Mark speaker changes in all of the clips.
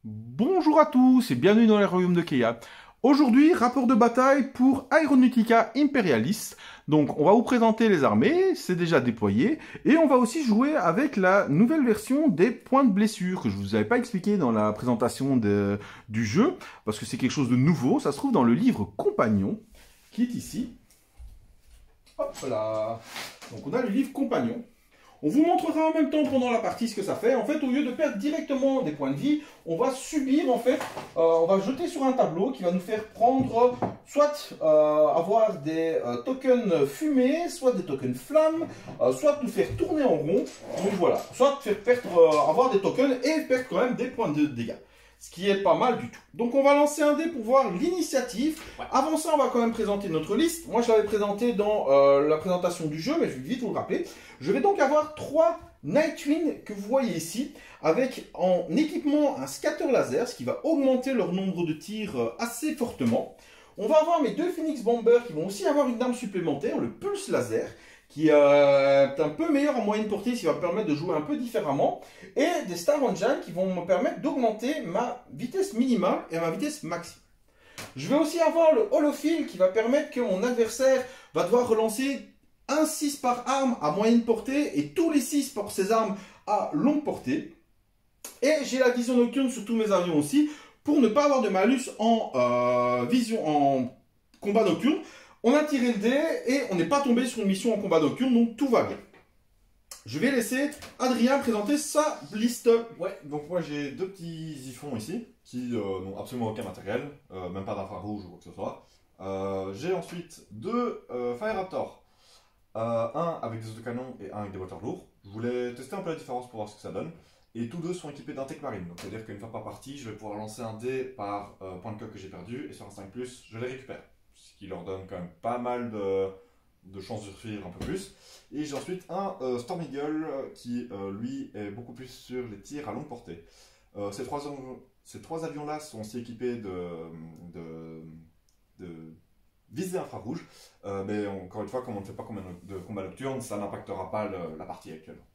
Speaker 1: Bonjour à tous et bienvenue dans les royaumes de Keia. Aujourd'hui, rapport de bataille pour Aeronautica Imperialis. Donc, on va vous présenter les armées, c'est déjà déployé, et on va aussi jouer avec la nouvelle version des points de blessure que je vous avais pas expliqué dans la présentation du jeu, parce que c'est quelque chose de nouveau. Ça se trouve dans le livre Compagnon, qui est ici. Hop là. Donc, on a le livre Compagnon. On vous montrera en même temps pendant la partie ce que ça fait. En fait, au lieu de perdre directement des points de vie, on va subir, en fait, on va jeter sur un tableau qui va nous faire prendre, soit avoir des tokens fumés, soit des tokens flammes, soit nous faire tourner en rond. Donc voilà, soit faire perdre, avoir des tokens et perdre quand même des points de dégâts. Ce qui est pas mal du tout. Donc on va lancer un dé pour voir l'initiative. Ouais. Avant ça, on va quand même présenter notre liste. Moi, je l'avais présenté dans la présentation du jeu, mais je vais vite vous le rappeler. Je vais donc avoir 3 Nightwing que vous voyez ici, avec en équipement un scatter laser, ce qui va augmenter leur nombre de tirs assez fortement. On va avoir mes 2 Phoenix Bombers qui vont aussi avoir une arme supplémentaire, le Pulse Laser, qui est un peu meilleur en moyenne portée, ce qui va me permettre de jouer un peu différemment, et des Star Engine qui vont me permettre d'augmenter ma vitesse minimale et ma vitesse maximale. Je vais aussi avoir le Holophile qui va permettre que mon adversaire va devoir relancer un 6 par arme à moyenne portée et tous les 6 pour ses armes à longue portée. Et j'ai la vision nocturne sur tous mes avions aussi pour ne pas avoir de malus en combat nocturne. On a tiré le dé et on n'est pas tombé sur une mission en combat nocturne, donc tout va bien. Je vais laisser Adrien présenter sa liste.
Speaker 2: Ouais, donc moi j'ai 2 petits Ziphons ici, qui n'ont absolument aucun matériel, même pas d'infrarouge ou quoi que ce soit. J'ai ensuite 2 Fire Raptor, un avec des autocanons et un avec des moteurs lourds. Je voulais tester un peu la différence pour voir ce que ça donne. Et tous 2 sont équipés d'un Tech Marine, donc c'est-à-dire qu'une fois par partie, je vais pouvoir lancer un dé par point de coque que j'ai perdu, et sur un 5+, je les récupère. Ce qui leur donne quand même pas mal de chances de survivre un peu plus. Et j'ai ensuite un Storm Eagle qui, lui, est beaucoup plus sur les tirs à longue portée. Ces trois avions-là sont aussi équipés de visée infrarouge, mais encore une fois, comme on ne fait pas de combat nocturne, ça n'impactera pas la partie actuellement.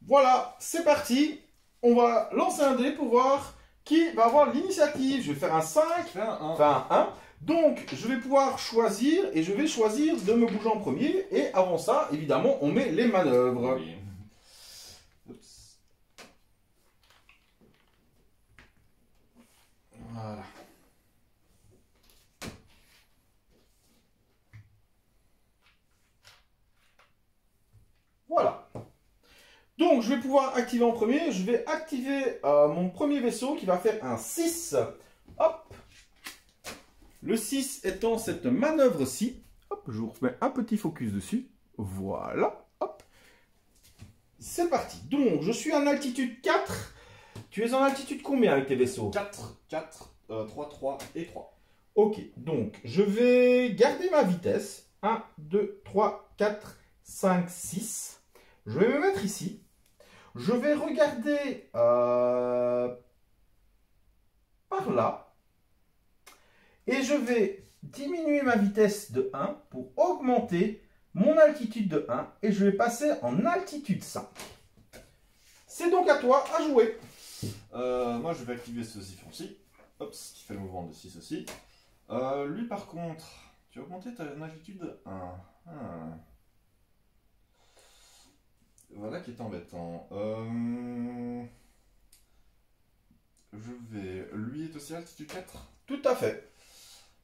Speaker 1: Voilà, c'est parti. On va lancer un dé pour voir qui va avoir l'initiative. Je vais faire un 5, enfin un 1. Donc, je vais pouvoir choisir, et je vais choisir de me bouger en premier. Et avant ça, évidemment, on met les manœuvres. Oui. Voilà. Voilà. Donc, je vais pouvoir activer en premier. Je vais activer mon premier vaisseau qui va faire un 6. Hop. Le 6 étant cette manœuvre-ci. Hop, je vous remets un petit focus dessus. Voilà. Hop. C'est parti. Donc, je suis en altitude 4. Tu es en altitude combien avec tes vaisseaux?
Speaker 2: 4, 3, 3 et 3.
Speaker 1: Ok, donc je vais garder ma vitesse. 1, 2, 3, 4, 5, 6. Je vais me mettre ici. Je vais regarder par là. Et je vais diminuer ma vitesse de 1 pour augmenter mon altitude de 1. Et je vais passer en altitude 5. C'est donc à toi à jouer.
Speaker 2: Moi je vais activer ce Ziphon-ci. Hop, qui fait le mouvement de 6 aussi. Lui par contre, tu as augmenté ton altitude de 1. Voilà qui est embêtant. Lui est aussi à altitude 4.
Speaker 1: Tout à fait.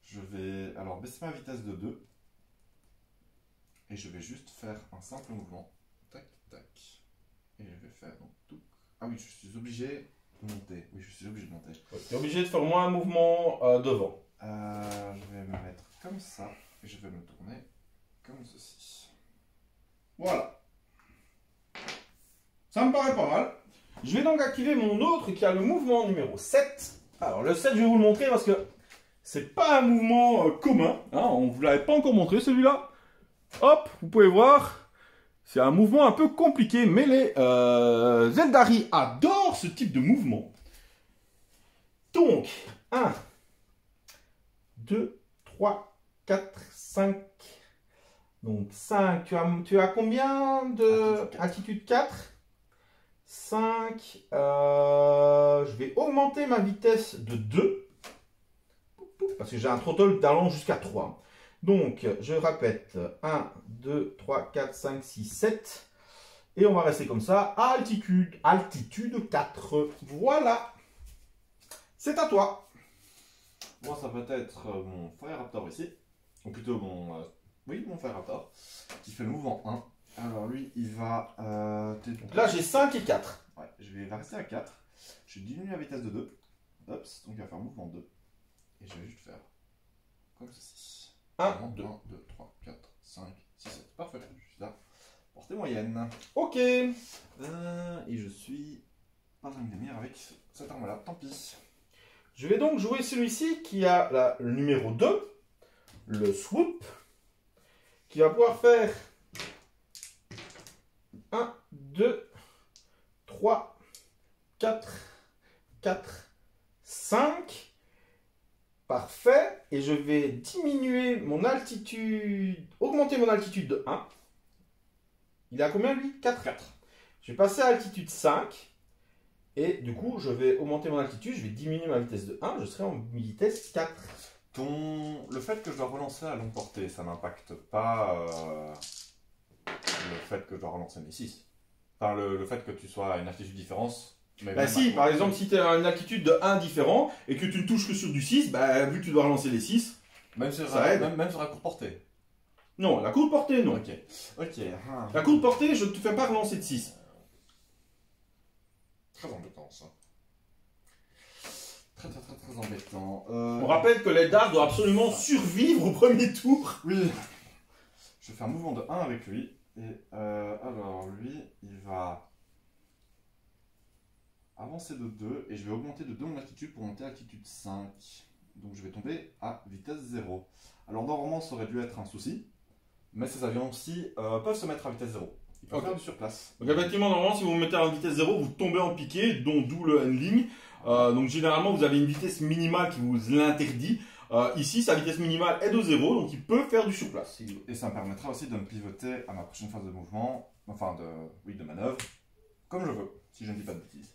Speaker 2: Je vais alors baisser ma vitesse de 2. Et je vais juste faire un simple mouvement. Tac, tac. Et je vais faire donc tout. Ah oui, je suis obligé de monter. Oui, je suis obligé de monter.
Speaker 1: Tu es obligé de faire au moins un mouvement devant.
Speaker 2: Je vais me mettre comme ça. Et je vais me tourner comme ceci.
Speaker 1: Voilà. Ça me paraît pas mal. Je vais donc activer mon autre qui a le mouvement numéro 7. Alors le 7, je vais vous le montrer parce que c'est pas un mouvement commun. Hein, on ne vous l'avait pas encore montré celui-là. Hop, vous pouvez voir. C'est un mouvement un peu compliqué, mais les Eldari adorent ce type de mouvement. Donc, 1, 2, 3, 4, 5. Donc 5, tu as combien de altitude 4? 5. Je vais augmenter ma vitesse de 2. Parce que j'ai un throttle d'allant jusqu'à 3. Donc, je répète. 1, 2, 3, 4, 5, 6, 7. Et on va rester comme ça. À altitude. Altitude 4. Voilà. C'est à toi.
Speaker 2: Moi, ça peut être mon Fire Raptor ici. Ou plutôt mon... oui, mon Fire Raptor. Qui fait le mouvement 1. Alors lui, il va...
Speaker 1: Donc là, j'ai 5 et 4.
Speaker 2: Ouais, il va rester à 4. Je diminue la vitesse de 2. Hops, donc il va faire mouvement 2. Et je vais juste faire comme ceci.
Speaker 1: 1, 2.
Speaker 2: 1, 2, 3, 4, 5, 6, 7. Parfait, je suis là. Portée moyenne.
Speaker 1: Ok.
Speaker 2: Et je suis pas un demi-heure avec cette arme-là, tant pis.
Speaker 1: Je vais donc jouer celui-ci qui a le numéro 2. Le swoop. Qui va pouvoir faire 1, 2, 3, 4, 4, 5. Parfait. Et je vais diminuer mon altitude, augmenter mon altitude de 1. Il est à combien lui? 4.
Speaker 2: 4.
Speaker 1: Je vais passer à altitude 5. Et du coup, je vais augmenter mon altitude, je vais diminuer ma vitesse de 1, je serai en vitesse 4.
Speaker 2: Le fait que je dois relancer à longue portée, ça n'impacte pas le fait que je dois relancer mes 6. Enfin, le fait que tu sois à une altitude différence.
Speaker 1: Bah si, par exemple, si tu es à une altitude de 1 différent et que tu ne touches que sur du 6, bah vu que tu dois relancer les 6,
Speaker 2: même sur,
Speaker 1: ça aide.
Speaker 2: Même sur la courte portée.
Speaker 1: Non, la courte portée, non.
Speaker 2: Ok. Ok.
Speaker 1: La courte portée, je ne te fais pas relancer de 6.
Speaker 2: Très embêtant ça. Très embêtant.
Speaker 1: On rappelle que les dards doivent absolument survivre au premier tour.
Speaker 2: Oui. Je vais faire un mouvement de 1 avec lui. Et alors lui, il va avancer de 2 et je vais augmenter de 2 mon altitude pour monter à altitude 5. Donc je vais tomber à vitesse 0. Alors normalement ça aurait dû être un souci, mais ces avions aussi peuvent se mettre à vitesse 0. Ils peuvent faire du surplace.
Speaker 1: Donc effectivement, normalement, si vous vous mettez à vitesse 0, vous tombez en piqué, d'où le handling. Donc généralement, vous avez une vitesse minimale qui vous l'interdit. Ici, sa vitesse minimale est de 0, donc il peut faire du surplace.
Speaker 2: Et ça me permettra aussi de me pivoter à ma prochaine phase de mouvement, enfin de manœuvre, comme je veux, si je ne dis pas de bêtises.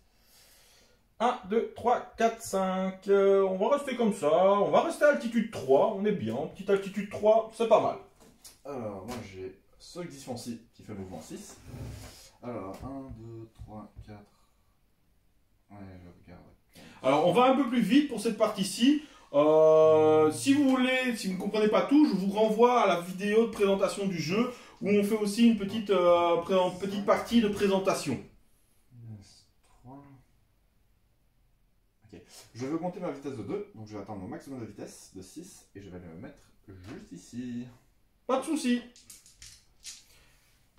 Speaker 1: 1, 2, 3, 4, 5. On va rester comme ça. On va rester à altitude 3. On est bien. Petite altitude 3, c'est pas mal.
Speaker 2: Alors, moi j'ai ce Xifon-ci qui fait le mouvement 6. Alors, 1, 2, 3, 4. Ouais, je regarde.
Speaker 1: Alors, on va un peu plus vite pour cette partie-ci. Si vous voulez, si vous ne comprenez pas tout, je vous renvoie à la vidéo de présentation du jeu où on fait aussi une petite partie de présentation.
Speaker 2: Ok, je vais augmenter ma vitesse de 2, donc je vais atteindre mon maximum de vitesse de 6 et je vais le mettre juste ici.
Speaker 1: Pas de souci.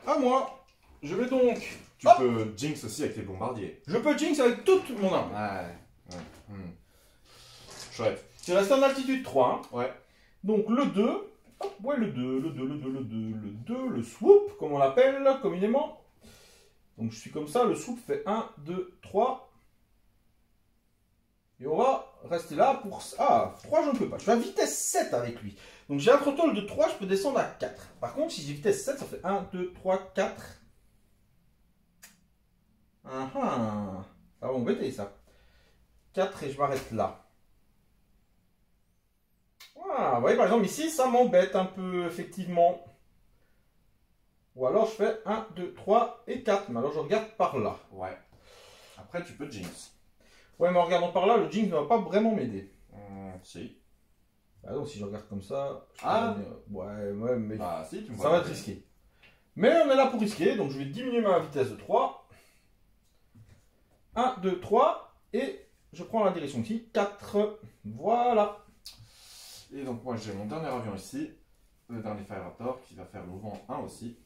Speaker 1: À moi. Je vais donc...
Speaker 2: Tu peux jinx aussi avec les bombardiers.
Speaker 1: Je peux jinx avec toute mon arme.
Speaker 2: Ouais. Chouette.
Speaker 1: Tu restes en altitude 3. Hein.
Speaker 2: Ouais.
Speaker 1: Donc le 2. Hop, ouais, le 2, le swoop, comme on l'appelle communément. Donc je suis comme ça, le swoop fait 1, 2, 3. Et on va rester là pour... Ah, 3 je ne peux pas. Je suis à vitesse 7 avec lui. Donc j'ai un throttle de 3, je peux descendre à 4. Par contre, si j'ai vitesse 7, ça fait 1, 2, 3, 4. Ça va m'embêter ça. 4 et je m'arrête là. Voilà, vous voyez par exemple ici, ça m'embête un peu effectivement. Ou alors je fais 1, 2, 3 et 4. Mais alors je regarde par là.
Speaker 2: Ouais. Après tu peux jinx.
Speaker 1: Ouais, mais en regardant par là, le jinx ne va pas vraiment m'aider.
Speaker 2: Si.
Speaker 1: Bah non, si je regarde comme ça... Ouais, mais
Speaker 2: bah, si, tu me
Speaker 1: ça va être risqué. Mais on est là pour risquer, donc je vais diminuer ma vitesse de 3. 1, 2, 3, et je prends la direction ici, 4. Voilà.
Speaker 2: Et donc moi j'ai mon dernier avion ici, le dernier Fire Raptor, qui va faire le mouvement 1 aussi.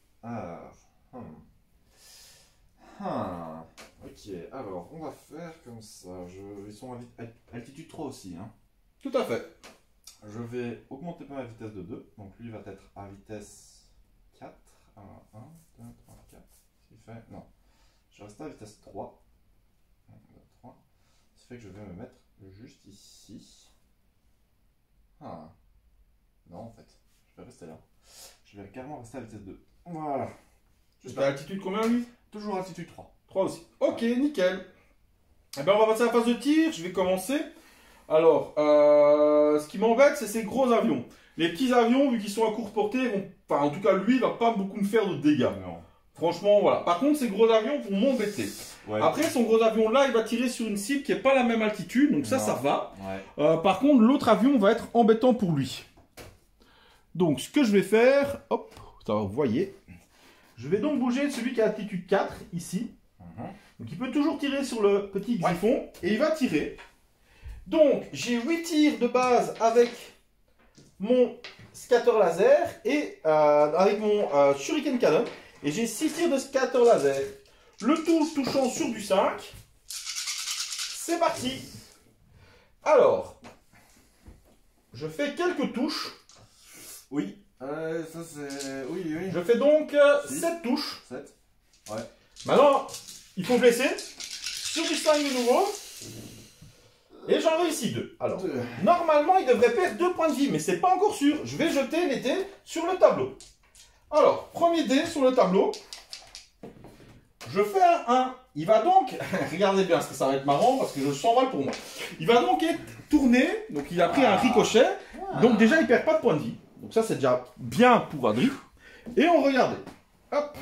Speaker 2: Ok, alors on va faire comme ça. Ils sont à altitude 3 aussi. Hein.
Speaker 1: Tout à fait.
Speaker 2: Je vais augmenter ma vitesse de 2. Donc lui va être à vitesse 4. Alors 1, 2, 3, 4. Ce qui fait... Non. Je reste à vitesse 3. 1, 2, 3. Ce qui fait que je vais me mettre juste ici. Non en fait. Je vais rester là. Je vais carrément rester à vitesse 2. Voilà.
Speaker 1: Juste à altitude combien lui?
Speaker 2: Toujours altitude 3.
Speaker 1: 3 aussi. Ok, nickel. Eh ben, on va passer à la phase de tir. Je vais commencer. Alors, ce qui m'embête, c'est ces gros avions. Les petits avions, vu qu'ils sont à courte portée, vont... enfin, en tout cas, lui, il va pas beaucoup me faire de dégâts.
Speaker 2: Non.
Speaker 1: Franchement, voilà. Par contre, ces gros avions vont m'embêter.
Speaker 2: Ouais.
Speaker 1: Après, son gros avion là, il va tirer sur une cible qui n'est pas la même altitude, donc ça,
Speaker 2: Non.
Speaker 1: ça va.
Speaker 2: Ouais.
Speaker 1: Par contre, l'autre avion va être embêtant pour lui. Donc, ce que je vais faire, hop, ça va, vous voyez. Je vais donc bouger de celui qui a altitude 4, ici. Donc, il peut toujours tirer sur le petit Xiphon, et il va tirer. Donc, j'ai 8 tirs de base avec mon scatter laser et avec mon shuriken cannon. Et j'ai 6 tirs de scatter laser. Le tout touchant sur du 5. C'est parti. Alors, je fais quelques touches.
Speaker 2: Oui. Ça c'est... Oui, oui.
Speaker 1: Je fais donc 7 touches.
Speaker 2: 7. Ouais.
Speaker 1: Maintenant, il faut blesser. Sur du 5 de nouveau. Et j'en réussis 2. Alors, normalement, il devrait perdre 2 points de vie, mais c'est pas encore sûr. Je vais jeter les dés sur le tableau. Alors, premier dé sur le tableau. Je fais un 1. Il va donc, regardez bien, parce que ça va être marrant, parce que je sens mal pour moi. Il va donc être tourné, donc il a pris un ricochet. Donc déjà, il perd pas de points de vie. Donc ça, c'est déjà bien pour Adri. Et on regarde. Hop.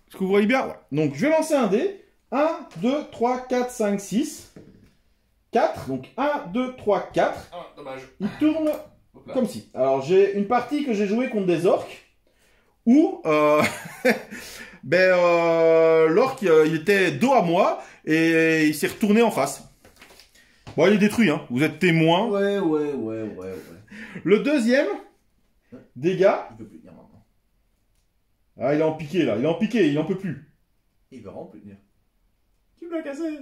Speaker 1: Est-ce que vous voyez bien? Ouais. Donc, je vais lancer un dé. 1, 2, 3, 4, 5, 6. 4. Donc 1, 2, 3, 4.
Speaker 2: Ah, dommage.
Speaker 1: Il tourne comme ci. Alors, j'ai une partie que j'ai jouée contre des orques. Où l'orque, il était dos à moi et il s'est retourné en face. Bon, il est détruit, hein. Vous êtes témoin.
Speaker 3: Ouais.
Speaker 1: Le deuxième, dégâts.
Speaker 3: Il peut plus tenir maintenant.
Speaker 1: Ah, il est en piqué, là. Il est en piqué, il en peut plus.
Speaker 3: Il veut vraiment plus tenir.
Speaker 1: Tu me l'as cassé.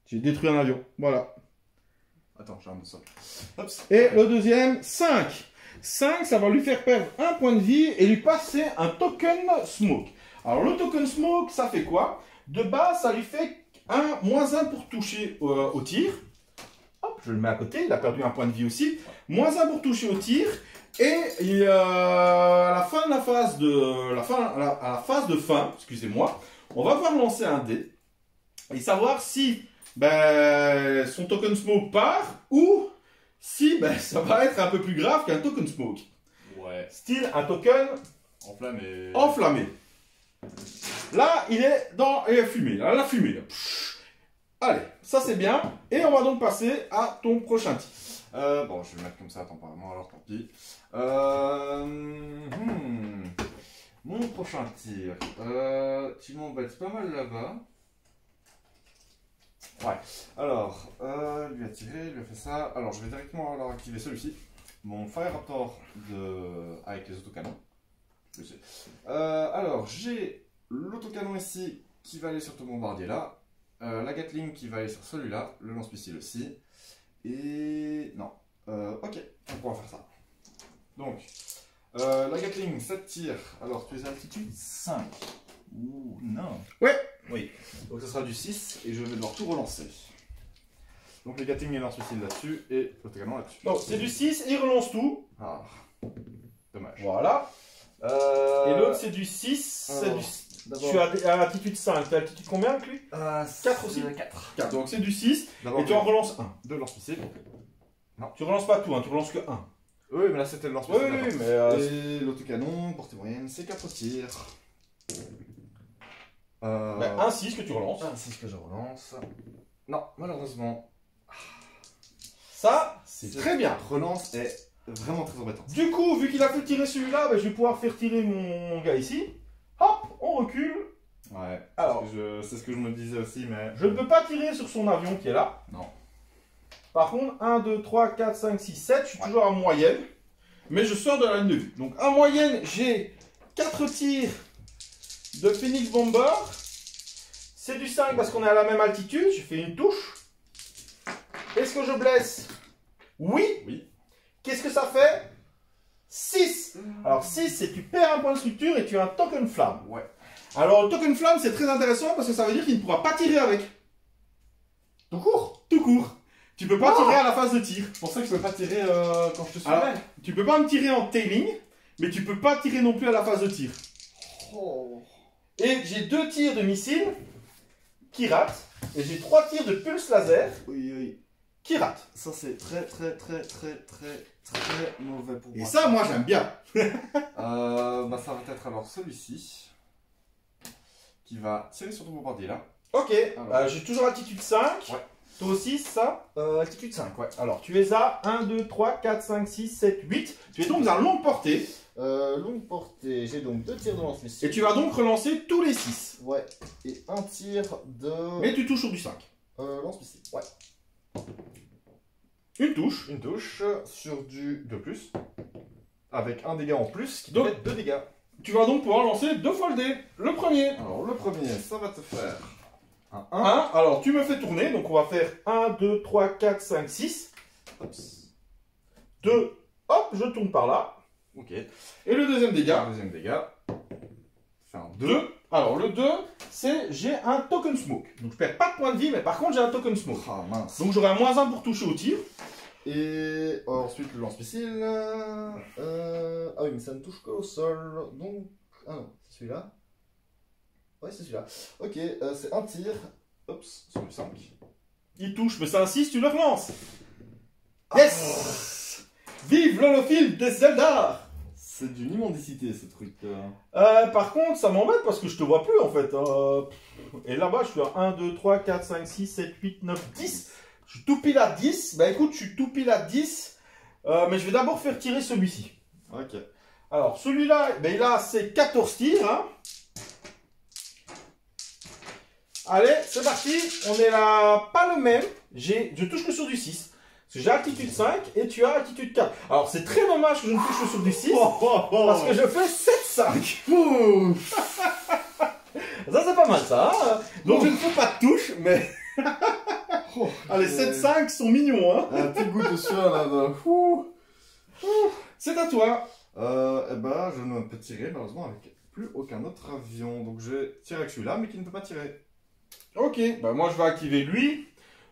Speaker 1: J'ai détruit un avion. Voilà.
Speaker 2: Attends, j'ai un de ça. Hop.
Speaker 1: Et le deuxième, 5. 5, ça va lui faire perdre un point de vie et lui passer un token smoke. Alors, le token smoke, ça fait quoi? De base, ça lui fait -1 pour toucher au tir. Hop, je le mets à côté, il a perdu un point de vie aussi. -1 pour toucher au tir. Et à la fin de la phase à la phase de fin, excusez-moi, on va pouvoir lancer un dé et savoir si son token smoke part ou si ça va être un peu plus grave qu'un token smoke.
Speaker 2: Ouais.
Speaker 1: Style un token
Speaker 2: Enflammé.
Speaker 1: enflammé. Là, il est dans la fumée. Là, la fumée. Là. Allez, ça c'est bien. Et on va donc passer à ton prochain tir.
Speaker 2: Bon, je vais le mettre comme ça temporairement, alors tant pis. Mon prochain tir. Tu m'embêtes pas mal là-bas. Ouais. Alors, lui a tiré, lui a fait ça. Alors, je vais directement alors activer celui-ci. Mon Fire Raptor avec les autocanons. Je sais. Alors, j'ai l'autocanon ici qui va aller sur ton bombardier là. La Gatling qui va aller sur celui-là. Le lance-missile aussi. Et... non. Ok, on pourra faire ça. Donc, la Gatling, 7 tirs. Alors, tu es à altitude 5. Ouh, non.
Speaker 1: Ouais.
Speaker 2: Oui. Donc, ça sera du 6 et je vais devoir tout relancer. Donc, les Gatling et lance-missile là-dessus et l'autocanon là-dessus.
Speaker 1: Donc, c'est du 6 et il relance tout.
Speaker 2: Ah, dommage.
Speaker 1: Voilà. Et l'autre, c'est du 6.
Speaker 2: alors,
Speaker 1: Je suis à altitude 5. Tu as altitude combien avec lui?
Speaker 2: 4
Speaker 1: aussi.
Speaker 2: 4.
Speaker 1: 4. Donc, c'est du 6.
Speaker 2: D'abord,
Speaker 1: Et tu en relances 1.
Speaker 2: 2 lance-missiles.
Speaker 1: Tu relances pas tout, hein, tu relances que 1.
Speaker 2: Oui, mais là, c'était le
Speaker 1: Oui,
Speaker 2: lance-missile.
Speaker 1: mais...
Speaker 2: Et l'autocanon, portée moyenne, c'est 4 tirs.
Speaker 1: 1 6 que tu relances.
Speaker 2: 6 que je relance. Non, malheureusement.
Speaker 1: Ça, c'est très bien.
Speaker 2: Relance est vraiment très embêtante.
Speaker 1: Du coup, vu qu'il a fait tirer celui-là, je vais pouvoir faire tirer mon gars ici. Hop, on recule.
Speaker 2: Ouais.
Speaker 1: Alors,
Speaker 2: c'est ce que je me disais aussi, mais...
Speaker 1: je ne peux pas tirer sur son avion qui est là.
Speaker 2: Non.
Speaker 1: Par contre, 1, 2, 3, 4, 5, 6, 7, je suis toujours en moyenne. Mais je sors de la ligne de vue. Donc en moyenne, j'ai 4 tirs de Phoenix Bomber. C'est du 5 parce qu'on est à la même altitude. Je fais une touche. Est-ce que je blesse? Oui.
Speaker 2: Oui.
Speaker 1: Qu'est-ce que ça fait? 6. Alors 6, c'est tu perds un point de structure et tu as un token flamme.
Speaker 2: Ouais.
Speaker 1: Alors le token flamme, c'est très intéressant parce que ça veut dire qu'il ne pourra pas tirer avec.
Speaker 2: Tout court.
Speaker 1: Tout court. Tu peux pas tirer à la phase de tir.
Speaker 2: C'est pour ça que je peux pas tirer quand je te
Speaker 1: Alors,
Speaker 2: suivais.
Speaker 1: tu peux pas me tirer en tailing, mais tu peux pas tirer non plus à la phase de tir.
Speaker 2: Oh.
Speaker 1: Et j'ai 2 tirs de missile qui ratent. Et j'ai 3 tirs de pulse laser
Speaker 2: Oui, oui.
Speaker 1: qui ratent.
Speaker 2: Ça, c'est très mauvais pour
Speaker 1: Et
Speaker 2: moi.
Speaker 1: ça, moi, j'aime bien.
Speaker 2: Bah, ça va être alors celui-ci qui va tirer sur ton bombardier là.
Speaker 1: Ok,
Speaker 2: Alors.
Speaker 1: j'ai toujours altitude 5.
Speaker 2: Ouais.
Speaker 1: Toi aussi, ça altitude 5, ouais. Alors, tu es à 1, 2, 3, 4, 5, 6, 7, 8. Tu es donc à longue portée.
Speaker 3: Longue portée, j'ai donc 2 tirs de lance-missile.
Speaker 1: Et tu vas donc relancer tous les 6.
Speaker 3: Ouais, et un tir de
Speaker 1: Mais tu touches sur du 5.
Speaker 3: lance-missile. Ouais.
Speaker 1: Une touche.
Speaker 2: Une touche sur du 2+. Avec un dégât en plus qui
Speaker 1: Donc-
Speaker 2: fait 2 dégâts.
Speaker 1: Tu vas donc pouvoir lancer 2 fois le dé. Le premier.
Speaker 2: Alors le premier, ça va te faire un 1.
Speaker 1: 1. Alors, tu me fais tourner. Donc, on va faire 1, 2, 3, 4, 5, 6. 2. Hop, je tourne par là.
Speaker 2: Ok.
Speaker 1: Et le deuxième dégât.
Speaker 2: Un deuxième dégât. Fait un 2.
Speaker 1: 2. Alors, le 2, c'est j'ai un token smoke. Donc, je perds pas de points de vie, mais par contre, j'ai un token smoke.
Speaker 2: Ah mince.
Speaker 1: Donc, j'aurai un -1 pour toucher au tir.
Speaker 2: Et ensuite le lance-missile. Ah oui, mais ça ne touche qu'au sol. Donc. Ah non, c'est celui-là. Ouais, c'est celui-là. Ok, c'est un tir. Oups, sur le 5.
Speaker 1: Il touche, mais c'est un 6, tu le relances. Yes. Vive l'holophile des Zelda.
Speaker 2: C'est d'une immendicité ce truc.
Speaker 1: Par contre, ça m'embête parce que je te vois plus en fait. Et là-bas, je suis à 1, 2, 3, 4, 5, 6, 7, 8, 9, 10. Je suis tout pile à 10. Bah écoute, je suis tout pile à 10. Mais je vais d'abord faire tirer celui-ci.
Speaker 2: Ok.
Speaker 1: Alors, celui-là, ben, il a ses 14 tirs. Hein. Allez, c'est parti. On est là, pas le même. Je touche que sur du 6. Parce que j'ai altitude 5 et tu as altitude 4. Alors, c'est très dommage que je ne touche que sur du 6. Parce que je fais 7-5. Ça, c'est pas mal, ça. Hein. Donc, je ne fais pas de touche, mais... Allez, 7-5 sont mignons. Hein.
Speaker 2: Un petit goût de sueur là.
Speaker 1: C'est à toi.
Speaker 2: Eh ben, je ne peux tirer malheureusement avec plus aucun autre avion. Donc je vais tirer avec celui-là, mais qui ne peut pas tirer.
Speaker 1: Ok, bah moi je vais activer lui.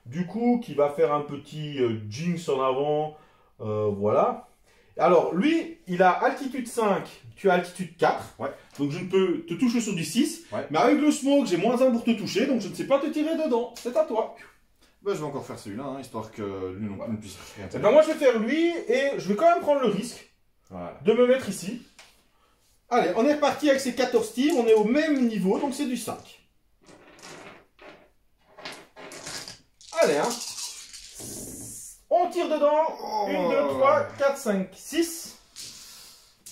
Speaker 1: Du coup, qui va faire un petit jinx en avant. Voilà. Alors, lui, il a altitude 5, tu as altitude 4.
Speaker 2: Ouais.
Speaker 1: Donc je ne peux te toucher sur du 6.
Speaker 2: Ouais.
Speaker 1: Mais avec le smoke, j'ai -1 pour te toucher. Donc je ne sais pas te tirer dedans. C'est à toi.
Speaker 2: Ben, je vais encore faire celui-là, hein, histoire que lui non plus ne puisse rien
Speaker 1: Et
Speaker 2: tirer.
Speaker 1: ben moi je vais faire lui et je vais quand même prendre le risque
Speaker 2: Voilà.
Speaker 1: de me mettre ici. Allez, on est reparti avec ces 14 tirs. On est au même niveau, donc c'est du 5. Allez, hein. On tire dedans. 1, 2, 3, 4, 5, 6.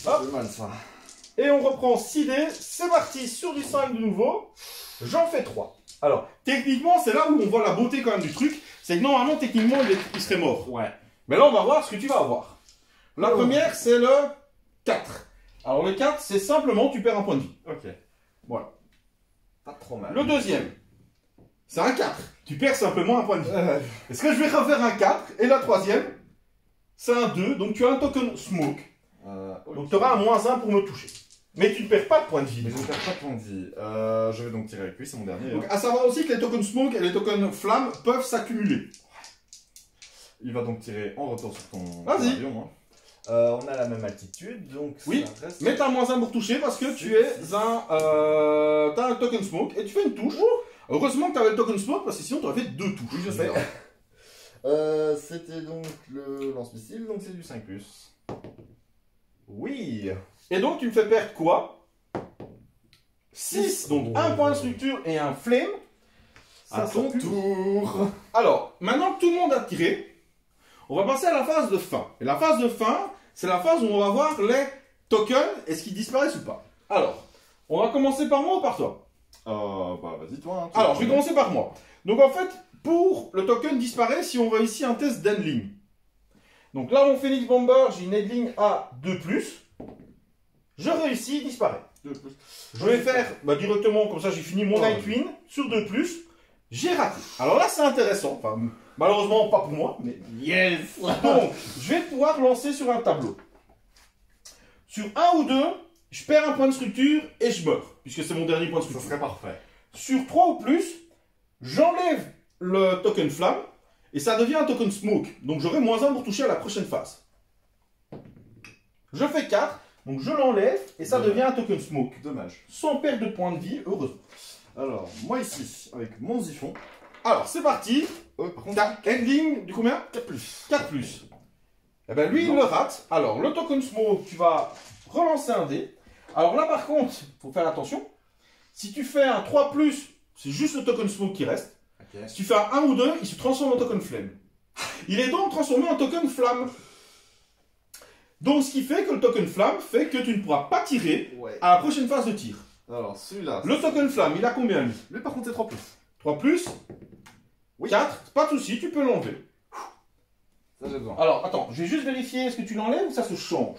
Speaker 1: Hop.
Speaker 2: C'est mal ça.
Speaker 1: Et on reprend 6 dés. C'est parti sur du 5 de nouveau. J'en fais 3. Alors, techniquement, c'est là où on voit la beauté quand même du truc. C'est que normalement, techniquement, il serait mort.
Speaker 2: Ouais.
Speaker 1: Mais là, on va voir ce que tu vas avoir. La première, c'est le 4. Alors, le 4, c'est simplement, tu perds un point de vie.
Speaker 2: Ok.
Speaker 1: Voilà.
Speaker 2: Pas trop mal.
Speaker 1: Le deuxième, c'est un 4. Tu perds simplement un point de vie. Est-ce que je vais refaire un 4? Et la troisième, c'est un 2. Donc, tu as un token smoke. Donc, tu auras un -1 pour me toucher. Mais tu ne perds pas de point de vie.
Speaker 2: Mais je ne perds pas de point de vie. Je vais donc tirer avec lui, c'est mon dernier.
Speaker 1: Donc,
Speaker 2: hein.
Speaker 1: à savoir aussi que les tokens smoke et les tokens flamme peuvent s'accumuler.
Speaker 2: Il va donc tirer en retour sur ton
Speaker 1: Vas-y.
Speaker 2: avion. Hein.
Speaker 3: On a la même altitude, donc
Speaker 1: Oui,
Speaker 3: ça reste...
Speaker 1: mais t'as -1 pour toucher parce que tu es un... t'as un token smoke et tu fais une touche. Heureusement que t'avais le token smoke parce que sinon t'aurais fait 2 touches.
Speaker 2: Oui, je sais. C'était donc le lance-missile, donc c'est du 5+.
Speaker 3: Oui.
Speaker 1: Et donc tu me fais perdre quoi? 6, donc un point de structure et un flame.
Speaker 2: À
Speaker 1: Ça
Speaker 2: ton
Speaker 1: s'occupe.
Speaker 2: tour.
Speaker 1: Alors, maintenant que tout le monde a tiré, on va passer à la phase de fin. Et la phase de fin, c'est la phase où on va voir les tokens, est-ce qu'ils disparaissent ou pas. Alors, on va commencer par moi ou par toi?
Speaker 2: Bah vas-y toi. Hein,
Speaker 1: Alors, je vais commencer par moi. Donc en fait, pour le token disparaît si on réussit un test d'endling. Donc là, mon Phoenix Bomber, j'ai une endling à 2+. Je réussis, il disparaît.
Speaker 2: 2+.
Speaker 1: Je vais faire directement, comme ça j'ai fini mon Nightwing sur 2+. J'ai raté. Alors là, c'est intéressant. Enfin, malheureusement, pas pour moi, mais...
Speaker 2: Yes.
Speaker 1: Donc, je vais pouvoir lancer sur un tableau. Sur 1 ou 2, je perds un point de structure et je meurs, puisque c'est mon dernier point de
Speaker 2: Ça
Speaker 1: structure.
Speaker 2: serait parfait.
Speaker 1: Sur 3 ou plus, j'enlève le token flamme et ça devient un token smoke. Donc j'aurai -1 pour toucher à la prochaine phase. Je fais 4. Donc je l'enlève et ça
Speaker 2: Dommage.
Speaker 1: devient un token smoke.
Speaker 2: Dommage.
Speaker 1: Sans perte de points de vie, heureusement.
Speaker 2: Alors, moi ici, avec mon ziphon.
Speaker 1: Alors c'est parti.
Speaker 2: Par contre,
Speaker 1: T'as ending du combien?
Speaker 2: 4+.
Speaker 1: 4+. Eh ben lui il
Speaker 2: Non.
Speaker 1: le rate. Alors le token smoke, tu vas relancer un dé. Alors là par contre, faut faire attention. Si tu fais un 3+, c'est juste le token smoke qui reste.
Speaker 2: Ok.
Speaker 1: Si tu fais un 1 ou 2, il se transforme en token flame. Il est donc transformé en token flamme. Donc ce qui fait que le token flamme fait que tu ne pourras pas tirer
Speaker 2: Ouais.
Speaker 1: à la prochaine phase de tir.
Speaker 2: Alors, celui-là.
Speaker 1: Le token flamme, il a combien lui?
Speaker 2: Lui, par contre, c'est 3+.
Speaker 1: 3+,
Speaker 2: Oui.
Speaker 1: 4, pas de souci, tu peux l'enlever.
Speaker 2: Ça, j'ai besoin.
Speaker 1: Alors attends, je vais juste vérifier, est-ce que tu l'enlèves ou ça se change?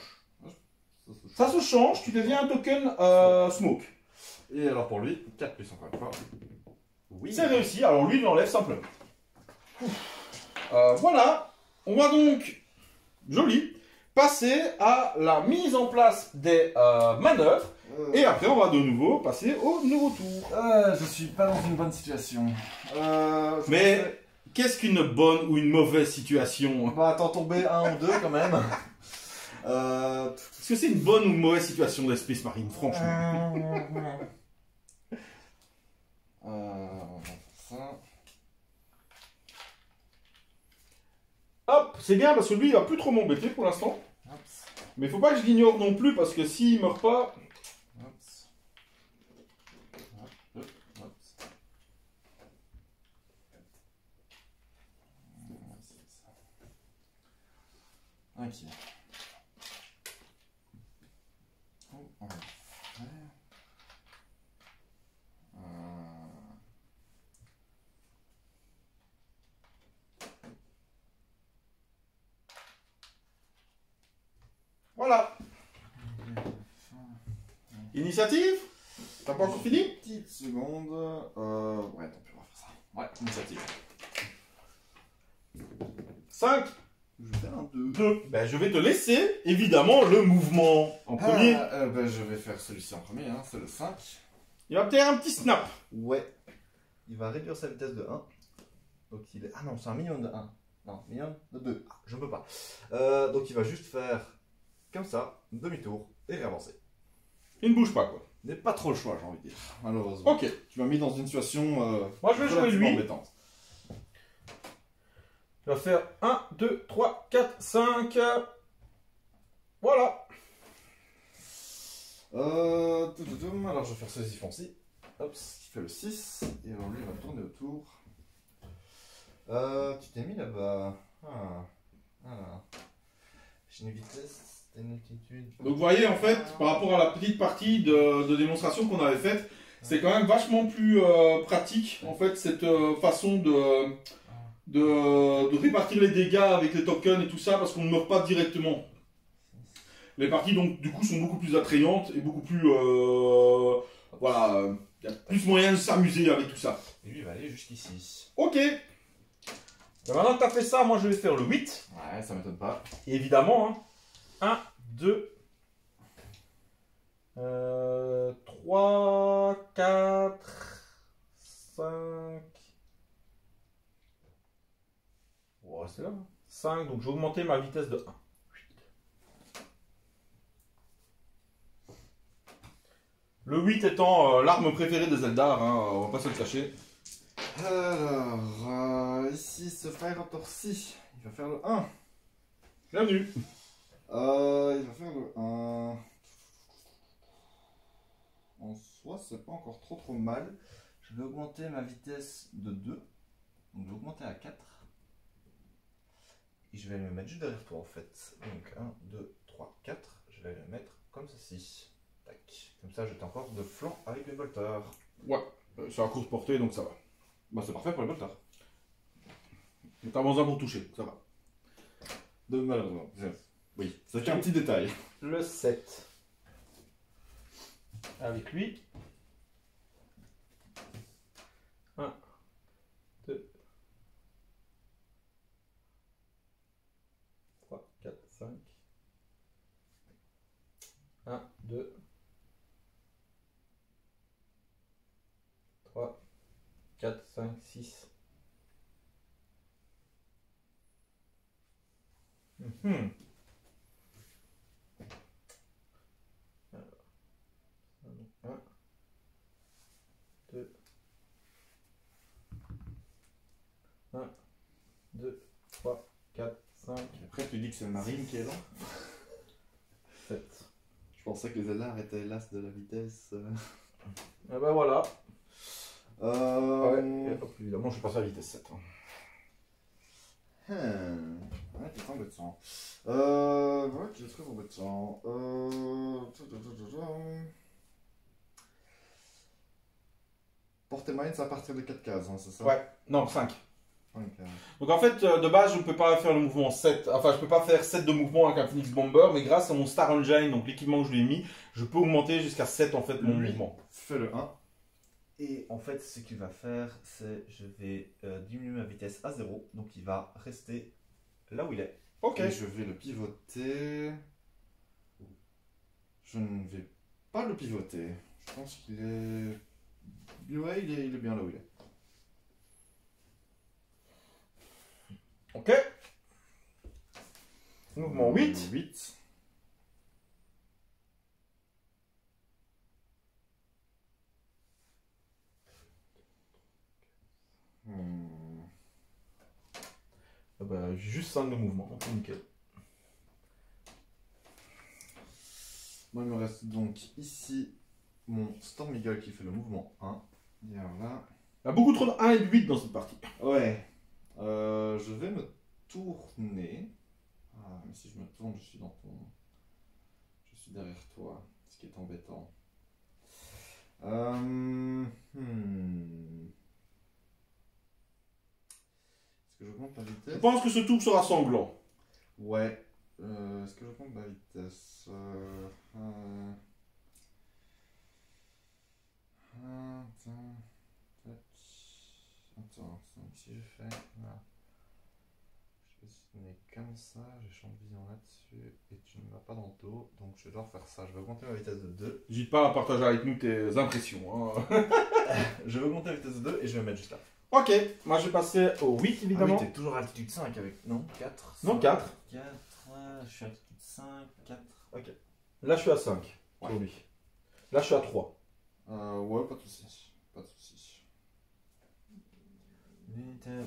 Speaker 1: Ça se change, tu deviens un token smoke.
Speaker 2: Et alors, pour lui, 4+, encore une fois. Oui.
Speaker 1: C'est réussi, alors lui il l'enlève simplement. Voilà, on va donc, joli, passer à la mise en place des manœuvres. Et après on va de nouveau passer au nouveau tour.
Speaker 2: Je suis pas dans une bonne situation.
Speaker 1: Mais qu'est-ce qu'une bonne ou une mauvaise situation?
Speaker 2: Bah, t'en tomber un ou deux quand même.
Speaker 1: Est-ce que c'est une bonne ou une mauvaise situation d'Espace Marine, franchement?
Speaker 2: Ça.
Speaker 1: Hop, c'est bien parce que lui il va plus trop m'embêter pour l'instant. Mais il faut pas que je l'ignore non plus parce que s'il meurt pas...
Speaker 2: Ok. Oh, on va faire.
Speaker 1: Voilà. Initiative? T'as pas encore fini?
Speaker 2: Petite seconde. Ouais, tant pis, on va faire ça. Ouais, initiative.
Speaker 1: 5,
Speaker 2: Je vais faire un 2.
Speaker 1: 2. Ben, je vais te laisser, évidemment, le mouvement en premier.
Speaker 2: Ben, je vais faire celui-ci en premier, hein, c'est le 5.
Speaker 1: Il va peut-être un petit snap.
Speaker 3: Ouais. Il va réduire sa vitesse de 1. Donc il est... Ah non, c'est un minimum de 1. Non, minimum de 2. Ah, je ne peux pas. Donc il va juste faire comme ça, demi-tour, et réavancer.
Speaker 1: Il ne bouge pas, quoi.
Speaker 2: Il n'est pas trop le choix, j'ai envie de dire, malheureusement.
Speaker 1: Ok.
Speaker 2: Tu m'as mis dans une situation
Speaker 1: Moi, je vais jouer
Speaker 2: relativement
Speaker 1: lui.
Speaker 2: embêtante.
Speaker 1: Il va faire 1, 2, 3, 4, 5. Voilà.
Speaker 2: Alors je vais faire ce ziphon-ci. Hop, qui fait le 6. Et alors lui, il va tourner autour. Tu t'es mis là-bas. Voilà. J'ai une vitesse, une altitude.
Speaker 1: Donc, vous voyez, en fait, par rapport à la petite partie de démonstration qu'on avait faite, c'est quand même vachement plus pratique, en fait, cette façon de répartir les dégâts avec les tokens et tout ça, parce qu'on ne meurt pas directement. Les parties, donc, du coup, sont beaucoup plus attrayantes et beaucoup plus... voilà, il y a plus moyen de s'amuser avec tout ça.
Speaker 2: Et lui, il va aller jusqu'ici.
Speaker 1: Ok. Ben, maintenant que tu as fait ça, moi, je vais faire le 8.
Speaker 2: Ouais, ça m'étonne pas.
Speaker 1: Et évidemment, hein, 1, 2, 3, 4, 5... On va rester là. 5, donc je vais augmenter ma vitesse de 1. Le 8 étant l'arme préférée des Eldar, hein, on va pas se le cacher.
Speaker 2: Alors, ici, ce Fire Raptor-ci, il va faire le 1.
Speaker 1: Bienvenue.
Speaker 2: Il va faire le 1. En soi, c'est pas encore trop mal. Je vais augmenter ma vitesse de 2. Donc, je vais augmenter à 4. Et je vais le mettre juste derrière toi en fait. Donc 1, 2, 3, 4. Je vais le mettre comme ceci. Tac. Comme ça, je t'emporte de flanc avec les bolters.
Speaker 1: Ouais, c'est à courte portée, donc ça va. Bah, c'est parfait pour les bolters. T'as besoin pour toucher, ça va.
Speaker 2: Malheureusement. Oui, c'est qu'un petit détail.
Speaker 1: Le 7. Avec lui. 1, 2, 3, 4, 5. 1, 2, 3, 4, 5, 6. 2, 3, 4, 5,
Speaker 2: Et après, tu dis que c'est le marine qui est là.
Speaker 1: 7.
Speaker 3: Je pensais que les LR étaient l'as de la vitesse.
Speaker 1: Et ben voilà.
Speaker 3: Euh...
Speaker 1: Ouais, et hop, évidemment, je suis passé à la vitesse 7.
Speaker 3: Ouais, t'es embêtant. Ouais, tu es très embêtant. Portée moyenne, c'est à partir de 4 cases, hein, c'est ça?
Speaker 1: Ouais, non, 5.
Speaker 3: Ok.
Speaker 1: Donc en fait, de base, je ne peux pas faire le mouvement 7. Enfin, je peux pas faire 7 de mouvement avec un Phoenix Bomber, mais grâce à mon Star Engine, donc l'équipement que je lui ai mis, je peux augmenter jusqu'à 7 en fait mon
Speaker 3: Lui.
Speaker 1: mouvement.
Speaker 3: Fais le 1. Et en fait, ce qu'il va faire, c'est je vais diminuer ma vitesse à 0. Donc il va rester là où il est.
Speaker 1: Ok.
Speaker 3: Et je vais le pivoter. Je ne vais pas le pivoter. Je pense qu'il est. Ouais, il est bien là où il est.
Speaker 1: Ok. Mouvement 8.
Speaker 3: 8.
Speaker 1: Ah bah, juste 5 de mouvement, donc nickel.
Speaker 3: Moi, il me reste donc ici mon Storm Eagle qui fait le mouvement 1. Et alors là.
Speaker 1: Il y a beaucoup trop de 1 et de 8 dans cette partie.
Speaker 3: Ouais. Je vais me tourner. Ah, mais si je me tourne, je suis dans ton. Je suis derrière toi, ce qui est embêtant. Est-ce que j'augmente la vitesse?
Speaker 1: Je pense que ce tour sera sanglant.
Speaker 3: Ouais. Est-ce que j'augmente la vitesse? Attends, si je fais. Voilà. Je vais dessiner comme ça, j'ai champ de vision là-dessus, et tu ne m'as pas dans le dos, donc je vais devoir faire ça. Je vais augmenter ma vitesse de 2.
Speaker 1: N'hésite pas à partager avec nous tes impressions. Hein.
Speaker 3: Je vais augmenter la vitesse de 2 et je vais me mettre juste là.
Speaker 1: Ok, moi je vais passer au 8 évidemment.
Speaker 3: Ah oui, t'es toujours à altitude 5 avec. Non, 4.
Speaker 1: Non, 4.
Speaker 3: 4, je suis à altitude 5, 4. Ok.
Speaker 1: Là je suis à 5
Speaker 3: Ouais.
Speaker 1: pour lui. Là je suis à 3.
Speaker 3: Ouais, pas de soucis. Pas de soucis.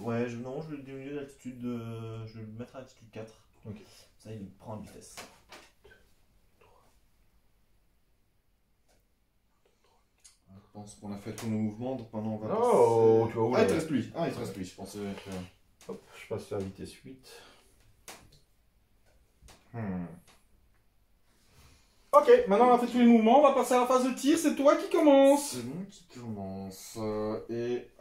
Speaker 3: Ouais, non, je vais diminuer l'altitude. Je vais le mettre à altitude 4.
Speaker 1: Ok.
Speaker 3: Ça, il prend en vitesse. Je pense qu'on a fait tous nos mouvements, donc maintenant on va
Speaker 1: Oh,
Speaker 3: passer...
Speaker 1: tu vas où
Speaker 3: Ah,
Speaker 1: là
Speaker 3: il te reste lui. Ah, il te reste lui, je pensais que...
Speaker 1: Hop, je passe à la vitesse 8. Ok, maintenant on a fait tous les mouvements, on va passer à la phase de tir, c'est toi qui commence.
Speaker 3: C'est moi qui commence. Et...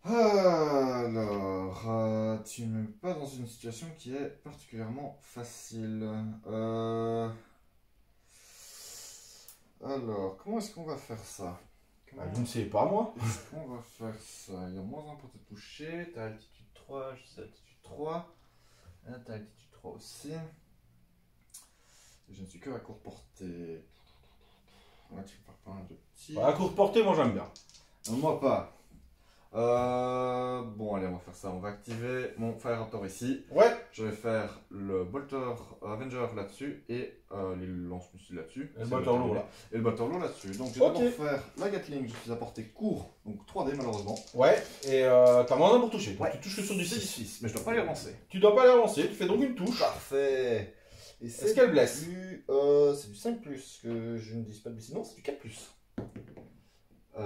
Speaker 3: Alors, tu me mets pas dans une situation qui est particulièrement facile. Alors, comment est-ce qu'on va faire ça?
Speaker 1: Je ne sais pas moi.
Speaker 3: On va faire ça. Il y a moins 1 pour te toucher. T'as altitude 3, je suis à altitude 3. Là, t'as altitude 3 aussi. Et je ne suis que à courte portée. Là, tu pars pas un de petit.
Speaker 1: À courte portée, moi j'aime bien.
Speaker 3: Moi pas. Bon, allez, on va faire ça. On va activer mon Fire Raptor ici.
Speaker 1: Ouais.
Speaker 3: Je vais faire le Bolter Avenger là-dessus et les lance-missiles là-dessus.
Speaker 1: Et le Bolter lourd là.
Speaker 3: Et le Bolter lourd là-dessus. Donc, je vais d'abord faire la Gatling. Je suis à portée court, donc 3D malheureusement.
Speaker 1: Ouais, et t'as moins 1 pour toucher. Donc
Speaker 3: Ouais.
Speaker 1: tu touches que sur du 6.
Speaker 3: 6, mais je dois pas les lancer.
Speaker 1: Tu dois pas les avancer, tu fais donc une touche.
Speaker 3: Parfait. Et
Speaker 1: Est-ce qu'elle blesse?
Speaker 3: C'est du 5+, que je ne dise pas de bêtises. Non, c'est du 4+.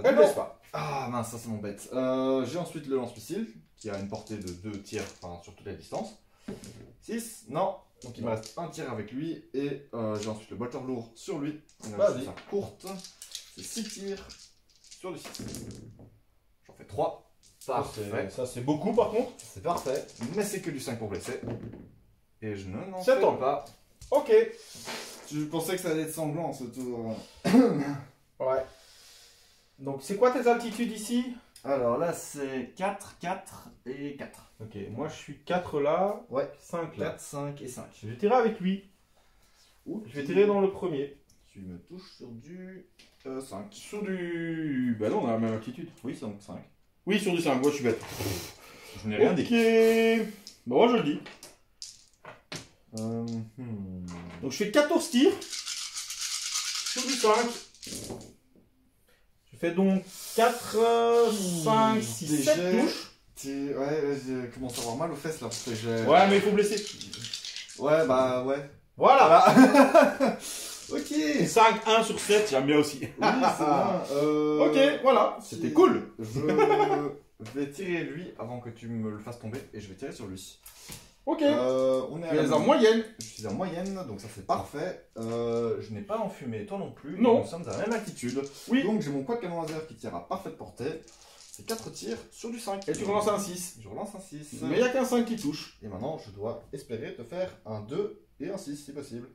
Speaker 1: Elle blesse pas.
Speaker 3: Ah mince, ça c'est mon bête. J'ai ensuite le lance-missile, qui a une portée de 2 tirs, enfin sur toute la distance. 6, non. Donc il me reste un tir avec lui, et j'ai ensuite le bolter lourd sur lui.
Speaker 1: Vas-y.
Speaker 3: Ça courte, c'est 6 tirs sur le 6. J'en fais 3. Parfait.
Speaker 1: Ça c'est beaucoup par contre.
Speaker 3: C'est parfait, mais c'est que du 5 pour blesser. Et je n'en
Speaker 1: Ça
Speaker 3: fais
Speaker 1: tombe.
Speaker 3: pas.
Speaker 1: Ok.
Speaker 3: Je pensais que ça allait être sanglant ce tour.
Speaker 1: Ouais. Donc c'est quoi tes altitudes ici?
Speaker 3: Alors là c'est 4, 4 et 4.
Speaker 1: Ok, moi je suis 4 là,
Speaker 3: Ouais,
Speaker 1: 5 là.
Speaker 3: 4, 5 et 5.
Speaker 1: Je vais tirer avec lui. Je vais tirer dans le premier.
Speaker 3: Tu me touches sur du 5.
Speaker 1: Sur du... Bah non, on a la même altitude.
Speaker 3: Oui, c'est donc 5.
Speaker 1: Oui, sur du 5, moi je suis bête.
Speaker 3: Je n'ai rien dit.
Speaker 1: Ok. Bah moi je le dis. Donc je fais 14 tirs. Sur du 5. Je fait donc 4, 5, 6, 7 touches.
Speaker 3: Ouais, je commence à avoir mal aux fesses là. Parce que j'ai...
Speaker 1: Ouais, mais il faut blesser.
Speaker 3: Ouais, bah ouais.
Speaker 1: Voilà.
Speaker 3: Ok. Oui,
Speaker 1: 5, 1 sur 7, j'aime bien aussi.
Speaker 3: c'est bien.
Speaker 1: Ok, voilà, c'était cool.
Speaker 3: Je vais tirer lui avant que tu me le fasses tomber et je vais tirer sur lui.
Speaker 1: Ok,
Speaker 3: On est
Speaker 1: tu es en moyenne.
Speaker 3: Je suis en moyenne, donc ça c'est parfait. Je n'ai pas enfumé, toi non plus.
Speaker 1: Non.
Speaker 3: Nous sommes à la même altitude.
Speaker 1: Oui.
Speaker 3: Donc j'ai mon quad canon laser qui tire à parfaite portée. C'est 4 tirs sur du 5.
Speaker 1: Et tu relances un 6.
Speaker 3: Je relance un 6.
Speaker 1: Mais il n'y a qu'un 5 qui touche.
Speaker 3: Et maintenant, je dois espérer te faire un 2 et un 6 si possible.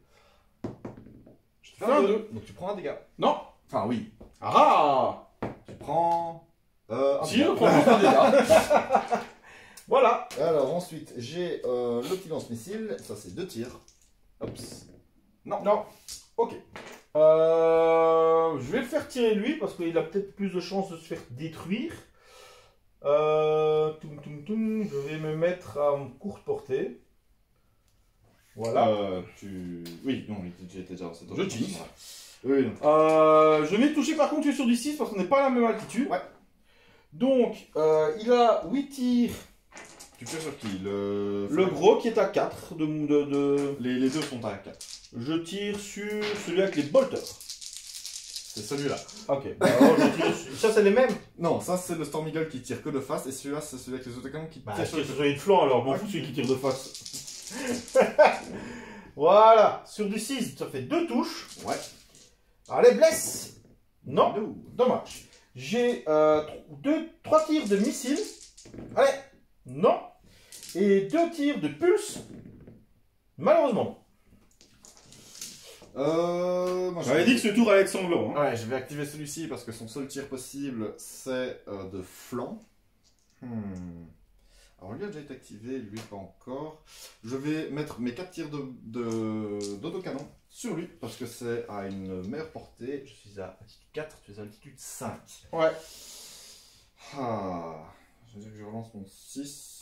Speaker 3: Je te fais
Speaker 1: Fais un 2.
Speaker 3: Donc tu prends un dégât.
Speaker 1: Non.
Speaker 3: Enfin, oui.
Speaker 1: Ah.
Speaker 3: Tu prends. Un
Speaker 1: Si,
Speaker 3: dégât.
Speaker 1: on prend juste un dégât. Voilà.
Speaker 3: Alors ensuite, j'ai le petit lance-missile. Ça, c'est 2 tirs. Oups.
Speaker 1: Non. Ok. Je vais le faire tirer lui parce qu'il a peut-être plus de chances de se faire détruire. Je vais me mettre à courte portée. Voilà.
Speaker 3: Oui, non, j'étais déjà dans cette
Speaker 1: Je tire.
Speaker 3: Oui, non.
Speaker 1: Je vais toucher par contre, tu es sur du 6 parce qu'on n'est pas à la même altitude.
Speaker 3: Ouais.
Speaker 1: Donc, il a 8 tirs.
Speaker 3: Tu tires sur qui
Speaker 1: Le gros qui est à 4
Speaker 3: Les deux sont à 4.
Speaker 1: Je tire sur celui avec les bolters.
Speaker 3: C'est celui-là.
Speaker 1: Ok. Alors, je tire sur... Ça, c'est les mêmes.
Speaker 3: Non, ça c'est le Storm Eagle qui tire que de face et celui-là c'est celui avec les autocannons qui
Speaker 1: Bah,
Speaker 3: tire
Speaker 1: je
Speaker 3: sur
Speaker 1: tire
Speaker 3: les
Speaker 1: sur les flancs alors, m'en fous celui qui tire de face. Voilà. Sur du 6, ça fait 2 touches.
Speaker 3: Ouais.
Speaker 1: Allez, blesse. Non.
Speaker 3: No.
Speaker 1: Dommage. J'ai 3 tirs de missile. Allez. Non. Et 2 tirs de pulse. Malheureusement.
Speaker 3: Moi,
Speaker 1: J'avais dit que ce tour allait être sanglant. Hein.
Speaker 3: Ouais, je vais activer celui-ci parce que son seul tir possible c'est de flanc. Alors lui a déjà été activé, lui pas encore. Je vais mettre mes 4 tirs d'autocanon sur lui parce que c'est à une meilleure portée. Je suis à altitude 4, tu es à altitude 5.
Speaker 1: Ouais.
Speaker 3: Je veux dire que je relance mon 6.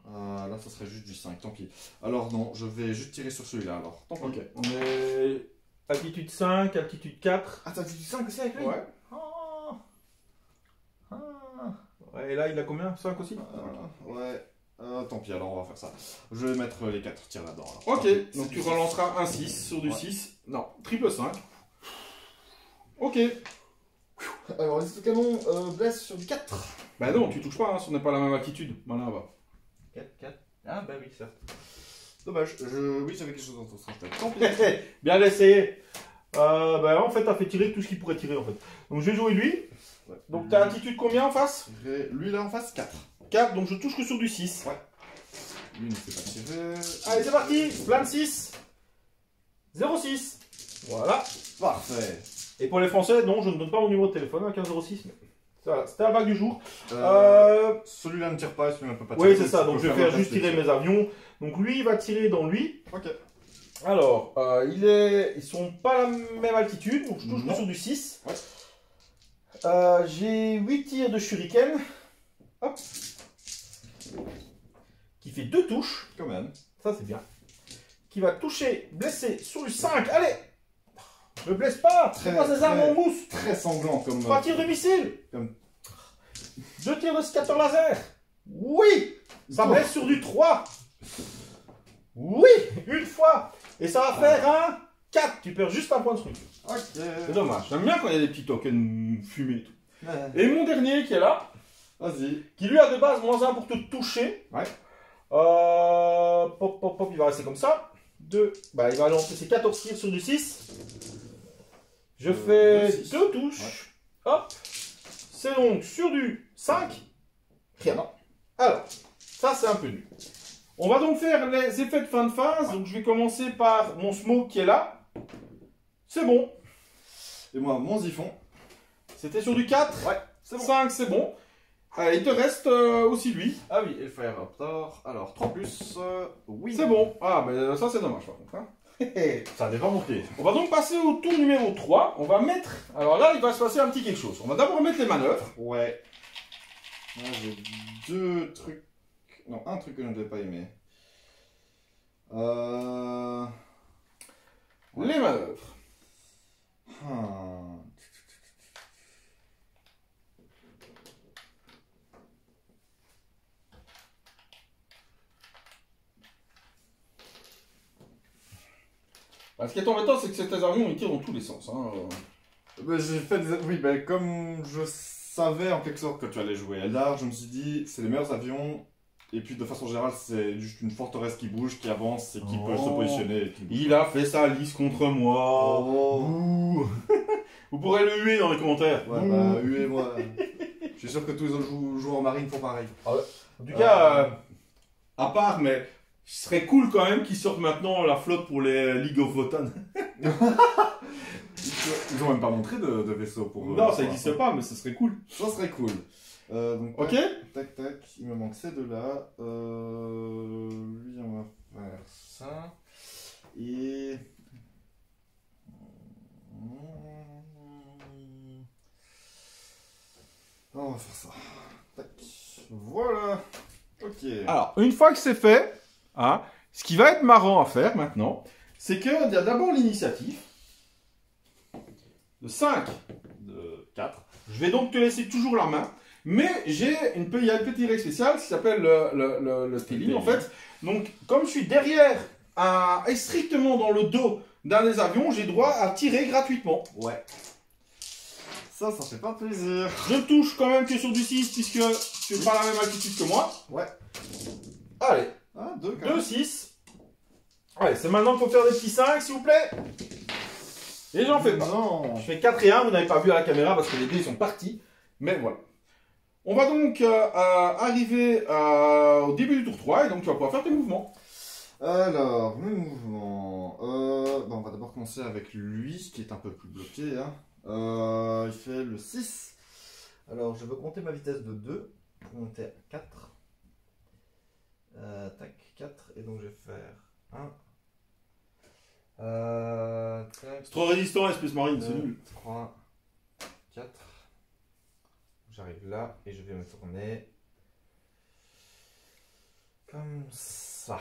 Speaker 3: Là, ça serait juste du 5, tant pis. Alors non, je vais juste tirer sur celui-là alors. Tant pis.
Speaker 1: Ok. On est altitude 5, altitude 4.
Speaker 3: Ah, t'as altitude 5 aussi avec lui?
Speaker 1: Ouais.
Speaker 3: Ah.
Speaker 1: Ouais, et là, il a combien? 5 aussi?
Speaker 3: Ouais. Tant pis, alors on va faire ça. Je vais mettre les 4 tirs là-dedans.
Speaker 1: Ok,
Speaker 3: C'est
Speaker 1: donc
Speaker 3: du
Speaker 1: tu
Speaker 3: 6.
Speaker 1: relanceras un 6 sur du 6. Non, triple 5. Ok.
Speaker 3: Alors les canons blessent sur du 4.
Speaker 1: Bah non, tu touches pas, hein, si on n'est pas à la même altitude. Malin va.
Speaker 3: 4. Ah bah oui, certes. Dommage, oui j'avais quelque chose dans ton sens. Tant pis.
Speaker 1: Bien essayé. Bah en fait, t'as fait tirer tout ce qu'il pourrait tirer en fait. Donc je vais jouer lui.
Speaker 3: Ouais.
Speaker 1: Donc t'as altitude combien en face?
Speaker 3: Lui là en face, 4.
Speaker 1: 4, donc je touche que sur du 6.
Speaker 3: Ouais. Lui ne sait pas tirer.
Speaker 1: Allez, c'est parti. Plein de 6. 0,6. Voilà.
Speaker 3: Parfait.
Speaker 1: Et pour les Français, non, je ne donne pas mon numéro de téléphone à 15,06. Mais... Voilà, c'était la vague du jour.
Speaker 3: Celui-là ne tire pas, celui-là ne peut pas tirer.
Speaker 1: Oui, c'est ça. Donc je vais faire juste tirer mes avions. Donc lui, il va tirer dans lui.
Speaker 3: Ok.
Speaker 1: Alors, ils sont pas à la même altitude, donc je touche que sur du 6.
Speaker 3: Ouais.
Speaker 1: J'ai 8 tirs de shuriken. Hop. Qui fait 2 touches.
Speaker 3: Quand même.
Speaker 1: Ça, c'est bien. Qui va toucher, blesser sur du 5. Allez! Ne blesse pas! C'est pas ces armes en mousse!
Speaker 3: Très sanglant comme.
Speaker 1: 3 tirs de missile!
Speaker 3: Comme-
Speaker 1: 2 tirs de scatter laser! Oui! Ça blesse sur du 3! Oui! Une fois! Et ça va faire un 4! Tu perds juste un point de truc.
Speaker 3: Ok.
Speaker 1: C'est dommage. J'aime bien quand il y a des petits tokens fumés et tout.
Speaker 3: Ouais.
Speaker 1: Et mon dernier qui est là,
Speaker 3: Vas-y.
Speaker 1: qui lui a de base -1 pour te toucher.
Speaker 3: Ouais.
Speaker 1: Pop, pop, pop, il va rester comme ça. 2. Bah, il va lancer ses 14 tirs sur du 6. Je fais
Speaker 3: 6.
Speaker 1: 2 touches. Hop. C'est donc sur du 5. Rien.
Speaker 3: Non.
Speaker 1: Alors, ça c'est un peu nul. On va donc faire les effets de fin de phase. Donc je vais commencer par mon smoke qui est là. C'est bon.
Speaker 3: Et moi, mon ziphon.
Speaker 1: C'était sur du 4.
Speaker 3: Ouais, c'est bon.
Speaker 1: 5, c'est bon. Allez, il te reste aussi lui.
Speaker 3: Ah oui, et le Fire Raptor. Alors, 3 plus. Oui.
Speaker 1: C'est bon. Ah, mais ça c'est dommage par contre. Hein. Ça n'est pas monté. On va donc passer au tour numéro 3. On va mettre... Alors là, il va se passer un petit quelque chose. On va d'abord mettre les manœuvres.
Speaker 3: Ouais. Là, j'ai 2 trucs. Non, un truc que je ne vais pas aimer.
Speaker 1: Les manœuvres.
Speaker 3: Hmm.
Speaker 1: Ce qui est embêtant, c'est que ces avions, ils tirent dans tous les sens. Hein.
Speaker 2: J'ai fait des... Oui, comme je savais en quelque sorte que tu allais jouer Eldar, je me suis dit, c'est les meilleurs avions. Et puis de façon générale, c'est juste une forteresse qui bouge, qui avance et qui peut se positionner. Et qui bouge.
Speaker 1: Il a fait sa liste contre moi. Bouh. Vous pourrez le huer dans les commentaires.
Speaker 3: Ouais, bah, huez-moi. Je suis sûr que tous les autres joueurs en marine font pareil.
Speaker 1: En tout cas, à part, mais ce serait cool quand même qu'ils sortent maintenant la flotte pour les League of Wotan.
Speaker 2: Ils ont même pas montré de vaisseau pour...
Speaker 1: Non, ça n'existe pas, mais ce serait cool.
Speaker 2: Ça serait cool. Donc,
Speaker 1: Ok.
Speaker 2: Tac, tac, il me manque ces deux-là. Lui, on va faire ça. Et... On va faire ça. Tac. Voilà. Ok.
Speaker 1: Alors, une fois que c'est fait, hein, ce qui va être marrant à faire maintenant, c'est qu'il y a d'abord l'initiative de 5, de 4. Je vais donc te laisser toujours la main. Mais il y a une petite règle spéciale qui s'appelle le stealing en fait. Donc, comme je suis derrière, et strictement dans le dos d'un des avions, j'ai droit à tirer gratuitement.
Speaker 2: Ouais. Ça fait pas plaisir.
Speaker 1: Je touche quand même que sur du 6 puisque tu n'es pas à la même altitude que moi.
Speaker 2: Ouais.
Speaker 1: Allez,
Speaker 2: Ah, 2
Speaker 1: 2, 6. Allez, c'est maintenant qu'il faut faire des petits 5 s'il vous plaît. Et j'en fais pas.
Speaker 2: Non.
Speaker 1: Je fais 4 et 1, vous n'avez pas vu à la caméra parce que les dés sont partis. Mais voilà. On va donc arriver au début du tour 3 et donc tu vas pouvoir faire tes mouvements.
Speaker 2: Alors, mes mouvements. On va d'abord commencer avec lui, qui est un peu plus bloqué. Hein. Il fait le 6.
Speaker 3: Alors, je veux compter ma vitesse de 2 pour monter à 4. Tac, 4. Et donc, je vais faire 1.
Speaker 1: C'est trop résistant, espèce marine, c'est nul.
Speaker 3: 3, 4. J'arrive là et je vais me tourner comme ça.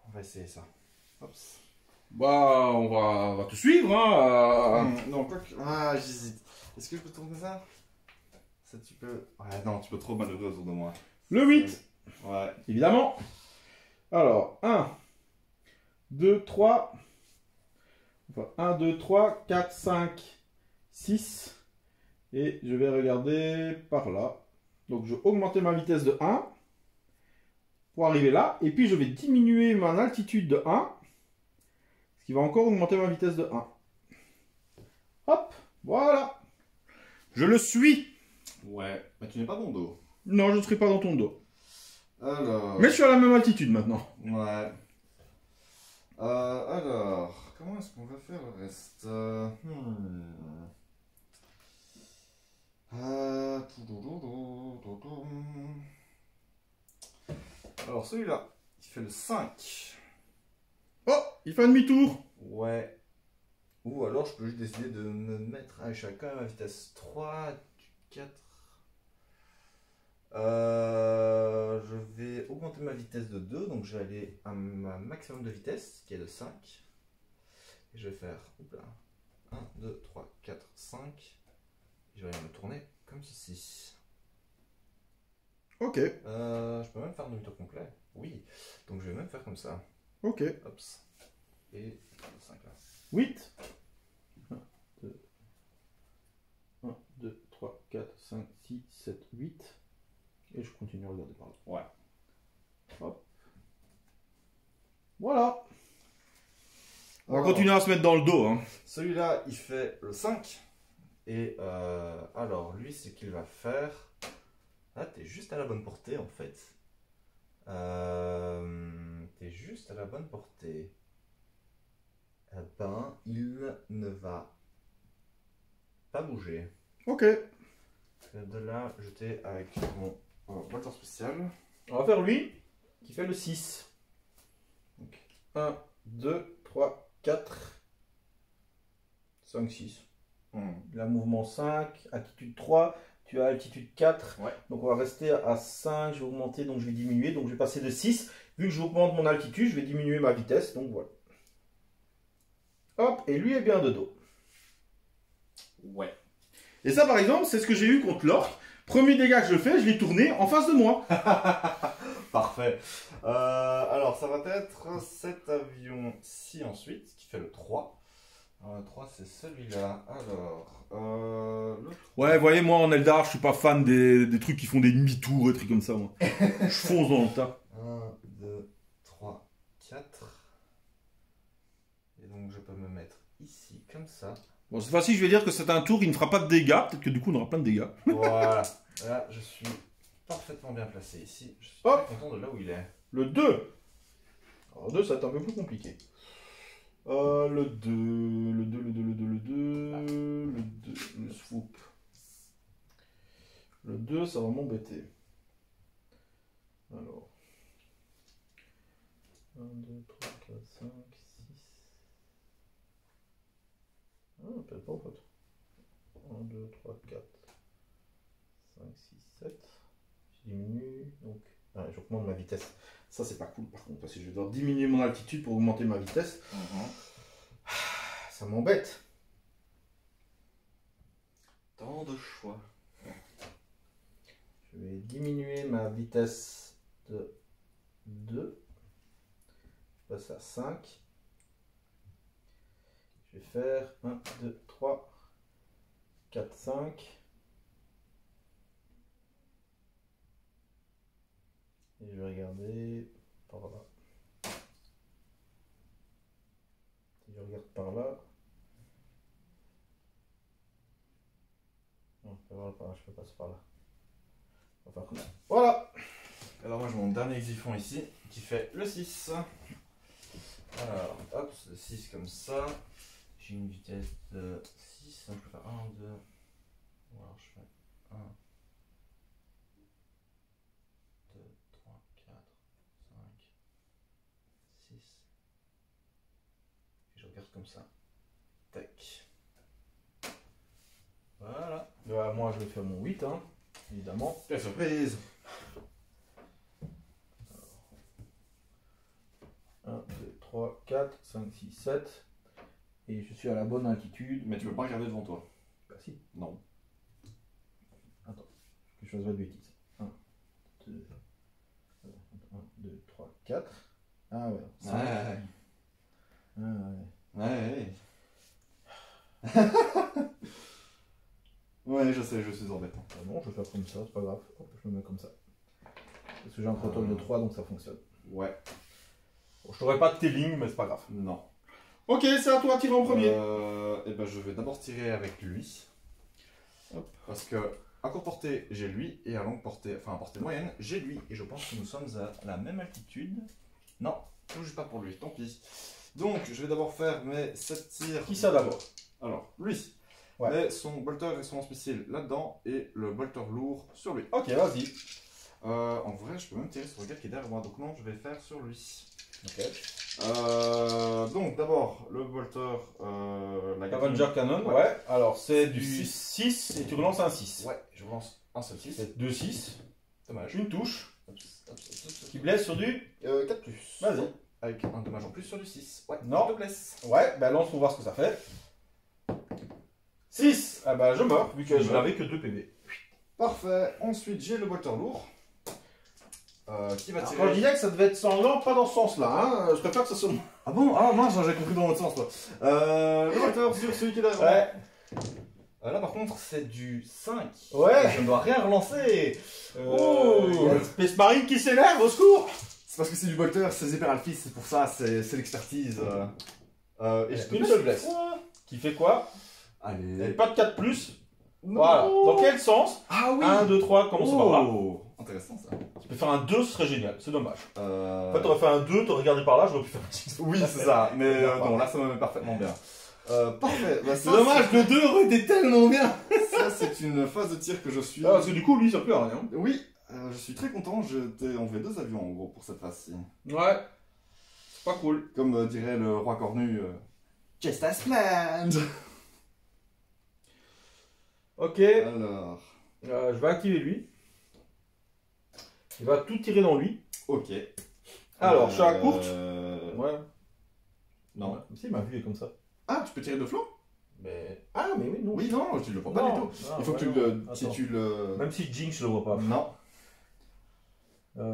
Speaker 3: On va essayer ça. Hop.
Speaker 1: Bah, on va te suivre, hein.
Speaker 2: Non, quoi que... Ah, j'hésite. Est-ce que je peux tourner ça? Ça, tu peux... Ouais, non, tu peux trop manœuvrer autour de moi.
Speaker 1: Le 8,
Speaker 2: Ouais.
Speaker 1: évidemment. Alors, 1, 2, 3. Enfin, 1, 2, 3, 4, 5, 6. Et je vais regarder par là. Donc, je vais augmenter ma vitesse de 1 pour arriver là. Et puis, je vais diminuer mon altitude de 1. Ce qui va encore augmenter ma vitesse de 1. Hop, voilà. Je le suis.
Speaker 2: Ouais. Mais tu n'es pas mon dos.
Speaker 1: Non, je ne serai pas dans ton dos.
Speaker 2: Alors...
Speaker 1: Mais je suis à la même altitude maintenant.
Speaker 2: Ouais. Alors... Comment est-ce qu'on va faire le reste? Alors celui-là, il fait le 5.
Speaker 1: Oh, il fait un demi-tour.
Speaker 3: Ouais. Ou alors je peux juste décider de me mettre à chacun à ma vitesse 3, 4. Je vais augmenter ma vitesse de 2, donc je vais aller à ma maximum de vitesse, qui est de 5. Et je vais faire 1, 2, 3, 4, 5. Je vais me tourner comme ceci.
Speaker 1: Ok,
Speaker 3: Je peux même faire un demi-tour complet. Oui. Donc je vais même faire comme ça.
Speaker 1: ok.
Speaker 3: Hop. Et 5 là.
Speaker 1: 8. 1, 2, 3, 4, 5, 6, 7, 8. Et je continue à regarder par là.
Speaker 2: Ouais.
Speaker 1: Hop. Voilà. On va
Speaker 3: Alors,
Speaker 1: continuer à se mettre dans le dos. Hein.
Speaker 3: celui-là, il fait le 5. Et alors, lui, ce qu'il va faire... Ah, t'es juste à la bonne portée, en fait. T'es juste à la bonne portée. Eh ben, il ne va pas bouger.
Speaker 1: Ok.
Speaker 3: De là, j'étais avec mon batteur spécial.
Speaker 1: On va faire lui qui fait le 6. Donc 1, 2, 3, 4, 5, 6. Il a mouvement 5, altitude 3, tu as altitude 4.
Speaker 2: Ouais.
Speaker 1: Donc on va rester à 5, je vais augmenter, donc je vais diminuer. Donc je vais passer de 6. Vu que j'augmente mon altitude, je vais diminuer ma vitesse. Donc voilà. Hop, et lui est bien de dos.
Speaker 2: Ouais.
Speaker 1: Et ça par exemple, c'est ce que j'ai eu contre l'orque. Premier dégât que je fais, je l'ai tourné en face de moi.
Speaker 3: Parfait. Alors, ça va être cet avion-ci ensuite, qui fait le 3. Le 3, c'est celui-là. Alors, le...
Speaker 1: Ouais, vous voyez, moi en Eldar, je suis pas fan des trucs qui font des demi-tours et trucs comme ça, moi. Je fonce dans le tas.
Speaker 3: 1, 2, 3, 4. Et donc, je peux me mettre ici, comme ça.
Speaker 1: Bon, cette fois-ci, je vais dire que c'est un tour qui ne fera pas de dégâts. Peut-être que du coup, on aura plein de dégâts.
Speaker 3: Voilà. Là, je suis parfaitement bien placé ici. Je suis très content de là où il est.
Speaker 1: Le 2. Alors, le 2, ça va être un peu plus compliqué. Le 2, le 2, le 2, le 2, le 2, le 2, le swoop. Le 2, ça va m'embêter. Alors. 1, 2, 3, 4, 5, 6. Ah, peut-être pas en fait. 1, 2, 3, 4, 5, 6, 7. Je diminue, donc. Ah, je augmente ma vitesse. Ça, c'est pas cool par contre, parce que je vais devoir diminuer mon altitude pour augmenter ma vitesse. Ça m'embête.
Speaker 3: Tant de choix.
Speaker 1: Je vais diminuer ma vitesse de 2. Je passe à 5. Je vais faire 1, 2, 3, 4, 5. Et je vais regarder par là. Si je regarde par là. Non, je peux voir par là, je peux passer par là. On va faire comme ça. Voilà!
Speaker 3: Alors, moi, j'ai mon dernier Xiphon ici, qui fait le 6. Alors, hop, le 6 comme ça. J'ai une vitesse de 6. Donc, je peux faire 1, 2. Ou alors, je fais 1, 2, 3, 4, 5, 6. Et je regarde comme ça. Tac. Voilà.
Speaker 1: Là, moi, je vais faire mon 8, hein, évidemment.
Speaker 3: Quelle surprise!
Speaker 1: 1, 2, 3, 4, 5, 6, 7. Et je suis à la bonne altitude.
Speaker 2: Mais tu peux pas regarder devant toi.
Speaker 1: Bah si.
Speaker 2: Non.
Speaker 1: Attends, que je fasse pas de bêtises. 1, 2, 1, 2, 3, 4. Ah ouais. 5.
Speaker 2: Ouais.
Speaker 1: Ah ouais.
Speaker 2: Ouais. Ouais, je sais, je suis embêtant.
Speaker 1: Ah bon, je vais faire comme ça, c'est pas grave. Hop, je me mets comme ça. Parce que j'ai un protocole de 3, donc ça fonctionne.
Speaker 2: Ouais.
Speaker 1: Bon, je t'aurais pas de tailing, mais c'est pas grave.
Speaker 2: Non.
Speaker 1: Ok, c'est à toi de tirer en premier.
Speaker 2: Et ben je vais d'abord tirer avec lui.
Speaker 1: Hop.
Speaker 2: Parce que à courte portée, j'ai lui, et à longue portée, enfin à portée moyenne, j'ai lui. Et je pense que nous sommes à la même altitude. Non, toujours pas pour lui, tant pis. Donc, je vais d'abord faire mes 7 tirs.
Speaker 1: Qui ça d'abord?
Speaker 2: Alors, lui.
Speaker 1: Ouais.
Speaker 2: Mais son bolter et son lance-missile là-dedans, et le bolter lourd sur lui.
Speaker 1: Ok, vas-y.
Speaker 2: En vrai, je peux même tirer sur le gars qui est derrière moi, donc non, je vais faire sur lui.
Speaker 1: Ok.
Speaker 2: Donc, d'abord, le bolter, la
Speaker 1: Avenger Cannon, ouais. Alors, c'est du
Speaker 2: Du
Speaker 1: 6 et tu relances un 6.
Speaker 2: Ouais, je relance un seul 6.
Speaker 1: C'est 2 6.
Speaker 2: Dommage.
Speaker 1: Une touche
Speaker 2: Hop,
Speaker 1: qui blesse sur du.
Speaker 2: 4 plus.
Speaker 1: Vas-y.
Speaker 2: Ouais. Avec un dommage en plus sur du 6. Ouais,
Speaker 1: Non.
Speaker 2: je te blesse.
Speaker 1: Ouais, bah lance pour voir ce que ça fait. 6. Ah bah je meurs, vu que
Speaker 2: Tu
Speaker 1: je
Speaker 2: meurs.
Speaker 1: n'avais que 2 PV.
Speaker 2: Parfait. Ensuite, j'ai le bolter lourd. Qui va
Speaker 1: Alors,
Speaker 2: tirer.
Speaker 1: quand je disais que ça devait être sanglant, pas dans ce sens-là, hein. Je préfère que ça soit.
Speaker 2: Ah bon? Ah mince, j'ai compris dans l'autre sens, toi. Le bolter sur celui qui est derrière moi.
Speaker 1: Ouais.
Speaker 2: Là, par contre, c'est du 5.
Speaker 1: Ouais.
Speaker 2: Je ne dois rien relancer.
Speaker 1: Oh, il y a Space Marine qui s'énerve, au secours.
Speaker 2: C'est parce que c'est du bolter, c'est Zéper Alphys, c'est pour ça, c'est l'expertise. Et je te
Speaker 1: Une
Speaker 2: blesse.
Speaker 1: seule blesse. Qui fait quoi? Et
Speaker 2: Allez.
Speaker 1: pas de 4 plus.
Speaker 2: Non.
Speaker 1: Voilà. Dans quel sens?
Speaker 2: Ah oui.
Speaker 1: 1, 2, 3, commence par là.
Speaker 2: Oh. Intéressant ça.
Speaker 1: Tu peux faire un 2, ce serait génial, c'est dommage. En fait,
Speaker 2: En
Speaker 1: t'aurais fait un 2, t'aurais regardé par là, j'aurais pu faire un 6.
Speaker 2: Oui, c'est ça. Mais non, là, ça me met parfaitement bien. Parfait. Bah,
Speaker 1: C'est
Speaker 2: ça,
Speaker 1: dommage, le 2 aurait été tellement bien.
Speaker 2: Ça, c'est une phase de tir que je suis.
Speaker 1: Ah, parce que du coup, lui, il sert plus à rien.
Speaker 2: Oui, je suis très content. Je t'ai enlevé 2 avions en gros pour cette phase-ci.
Speaker 1: Ouais. C'est pas cool.
Speaker 2: Comme dirait le roi cornu. Just as planned.
Speaker 1: Ok.
Speaker 2: Alors.
Speaker 1: Je vais activer lui. Il va tout tirer dans lui.
Speaker 2: Ok.
Speaker 1: Alors, je suis à la courte. Ouais.
Speaker 2: Non.
Speaker 1: Ouais. Si, ma vue est comme ça.
Speaker 2: Ah, tu peux tirer de flanc?
Speaker 1: Mais. Ah, mais oui, non.
Speaker 2: Oui, non, tu le vois pas
Speaker 1: Non.
Speaker 2: du tout.
Speaker 1: Ah,
Speaker 2: Il faut
Speaker 1: ouais,
Speaker 2: que
Speaker 1: non.
Speaker 2: tu le.
Speaker 1: Attends.
Speaker 2: Si tu le.
Speaker 1: Même si Jinx, je le vois pas.
Speaker 2: Non.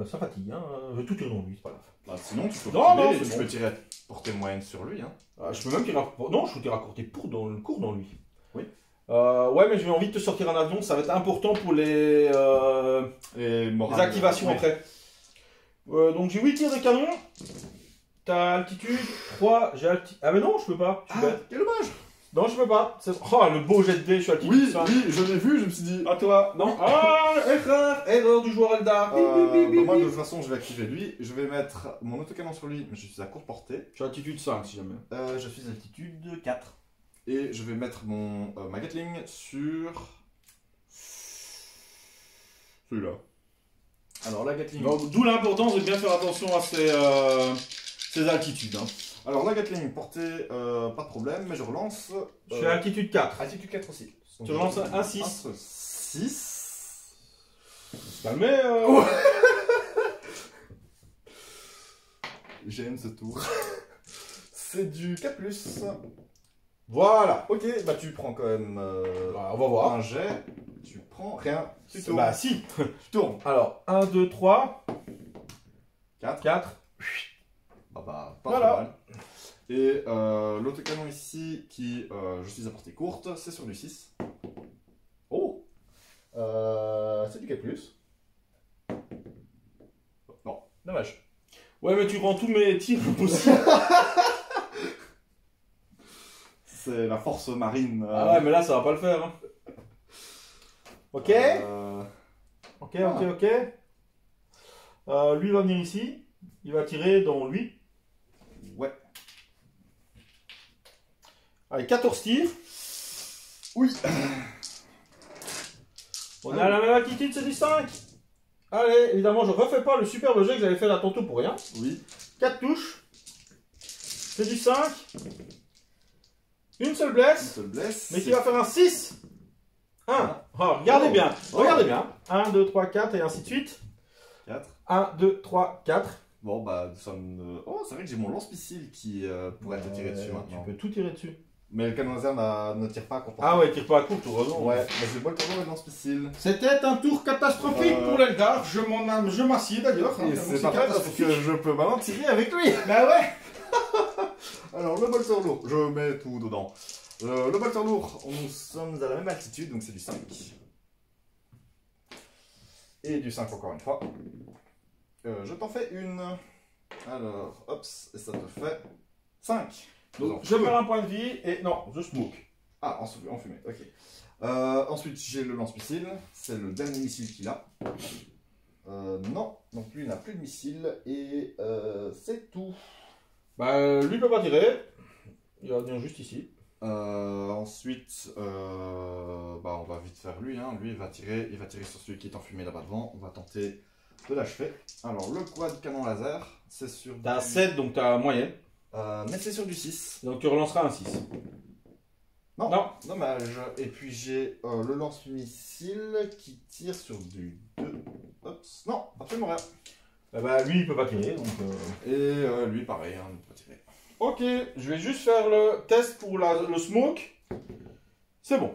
Speaker 4: Ça fatigue, hein. Je vais tout tirer dans lui, c'est pas grave.
Speaker 2: Bah, sinon, tu peux,
Speaker 4: Non,
Speaker 2: reculer
Speaker 4: non,
Speaker 2: et
Speaker 4: c'est
Speaker 2: tu
Speaker 4: bon.
Speaker 2: peux tirer portée moyenne sur lui. Hein.
Speaker 4: Je peux même tirer à... Non, je peux tirer à courte pour dans le cours dans lui.
Speaker 2: Oui.
Speaker 4: Ouais, mais j'ai envie de te sortir un avion, ça va être important pour les
Speaker 2: Et moral,
Speaker 4: activations
Speaker 2: oui.
Speaker 4: après. Donc j'ai 8 tirs de canon. T'as altitude 3, j'ai altitude... Ah mais non, je peux pas. Je suis
Speaker 2: Ah,
Speaker 4: bête.
Speaker 2: quel dommage.
Speaker 4: Non, je peux pas. Oh, le beau jet de dés, je suis altitude
Speaker 2: Oui,
Speaker 4: 5.
Speaker 2: oui, je l'ai vu, je me suis dit...
Speaker 4: À toi. Non. Ah, erreur du joueur Eldar.
Speaker 2: Moi, de toute façon, je vais activer lui. Je vais mettre mon autocanon sur lui, mais je suis à courte portée.
Speaker 4: Je suis altitude 5 si jamais.
Speaker 3: Je suis altitude 4.
Speaker 2: Et je vais mettre ma Gatling sur... celui-là. Alors, la Gatling...
Speaker 4: D'où l'importance de bien faire attention à ces altitudes. Hein.
Speaker 2: Alors, la Gatling, portée, pas de problème, mais je relance...
Speaker 4: Je suis à altitude 4.
Speaker 3: Altitude 4 aussi.
Speaker 4: Tu relances un 6.
Speaker 2: 6.
Speaker 4: Calmez.
Speaker 2: J'aime ce tour. C'est du 4+.
Speaker 4: Voilà.
Speaker 2: Ok, bah tu prends quand même
Speaker 4: Bah, on va voir.
Speaker 2: un jet. Tu prends rien. Tu tournes.
Speaker 4: Bah si.
Speaker 2: Tu tournes.
Speaker 4: Alors, 1, 2, 3,
Speaker 2: 4.
Speaker 4: 4.
Speaker 2: Bah, pas
Speaker 4: Voilà.
Speaker 2: trop mal. Et l'autocanon ici, qui je suis à portée courte, c'est sur du 6.
Speaker 3: Oh c'est du 4+.
Speaker 2: Non.
Speaker 3: Dommage.
Speaker 4: Ouais, mais tu rends tous mes tirs possibles.
Speaker 2: C'est la force marine.
Speaker 4: Ah ouais, mais là, ça va pas le faire. Hein. Ok. Ok. Lui va venir ici. Il va tirer dans lui.
Speaker 2: Ouais.
Speaker 4: Allez, 14 tirs.
Speaker 2: Oui.
Speaker 4: On est à la même altitude, c'est du 5. Allez, évidemment, je refais pas le superbe jet que j'avais fait là tantôt pour rien.
Speaker 2: Oui.
Speaker 4: 4 touches. C'est du 5. Une seule
Speaker 2: Une
Speaker 4: blesse.
Speaker 2: seule blesse.
Speaker 4: Mais qui va faire un 6. 1. Regardez bien. Regardez bien. 1, 2, 3, 4 et ainsi de suite.
Speaker 2: 4.
Speaker 4: 1, 2, 3, 4.
Speaker 2: Bon, bah, nous sommes... Oh, c'est vrai que j'ai mon lance-missile qui pourrait te tirer dessus
Speaker 4: Tu
Speaker 2: maintenant.
Speaker 4: peux tout tirer dessus.
Speaker 2: Mais le canon laser ne tire pas à court
Speaker 4: Ah ouais, tire pas à court, heureusement.
Speaker 2: Ouais, mais j'ai le canon et le lance-missile.
Speaker 4: C'était un tour catastrophique pour l'Eldar. Je m'assieds d'ailleurs.
Speaker 2: Et c'est pas grave parce que je peux maintenant tirer avec lui.
Speaker 4: Bah ouais.
Speaker 2: Alors, le bolter lourd, je mets tout dedans. Le bolter lourd, nous sommes à la même altitude, donc c'est du 5. Et du 5 encore une fois. Je t'en fais une. Alors, hop, et ça te fait 5.
Speaker 4: Donc, je perds un point de vie et non, je smoke.
Speaker 2: Ah, en fumée, ok. Ensuite, j'ai le lance-missile. C'est le dernier missile qu'il a. Non, donc lui il n'a plus de missile et c'est tout.
Speaker 4: Bah, lui peut pas tirer. Il va venir juste ici.
Speaker 2: Ensuite, bah, on va vite faire lui. Hein. Lui il va tirer sur celui qui est enfumé là-bas devant. On va tenter de l'achever. Alors, le quad canon laser, c'est sur.
Speaker 4: T'as 7, donc t'as moyenne.
Speaker 2: Mais c'est sur du 6.
Speaker 4: Donc tu relanceras un 6.
Speaker 2: Non,
Speaker 4: Non.
Speaker 2: dommage. Et puis j'ai le lance-missile qui tire sur du 2. Oups. Non, absolument rien.
Speaker 4: Bah, lui il peut pas tirer. Donc,
Speaker 2: Et lui pareil, hein, il peut pas tirer.
Speaker 4: Ok, je vais juste faire le test pour le smoke. C'est bon.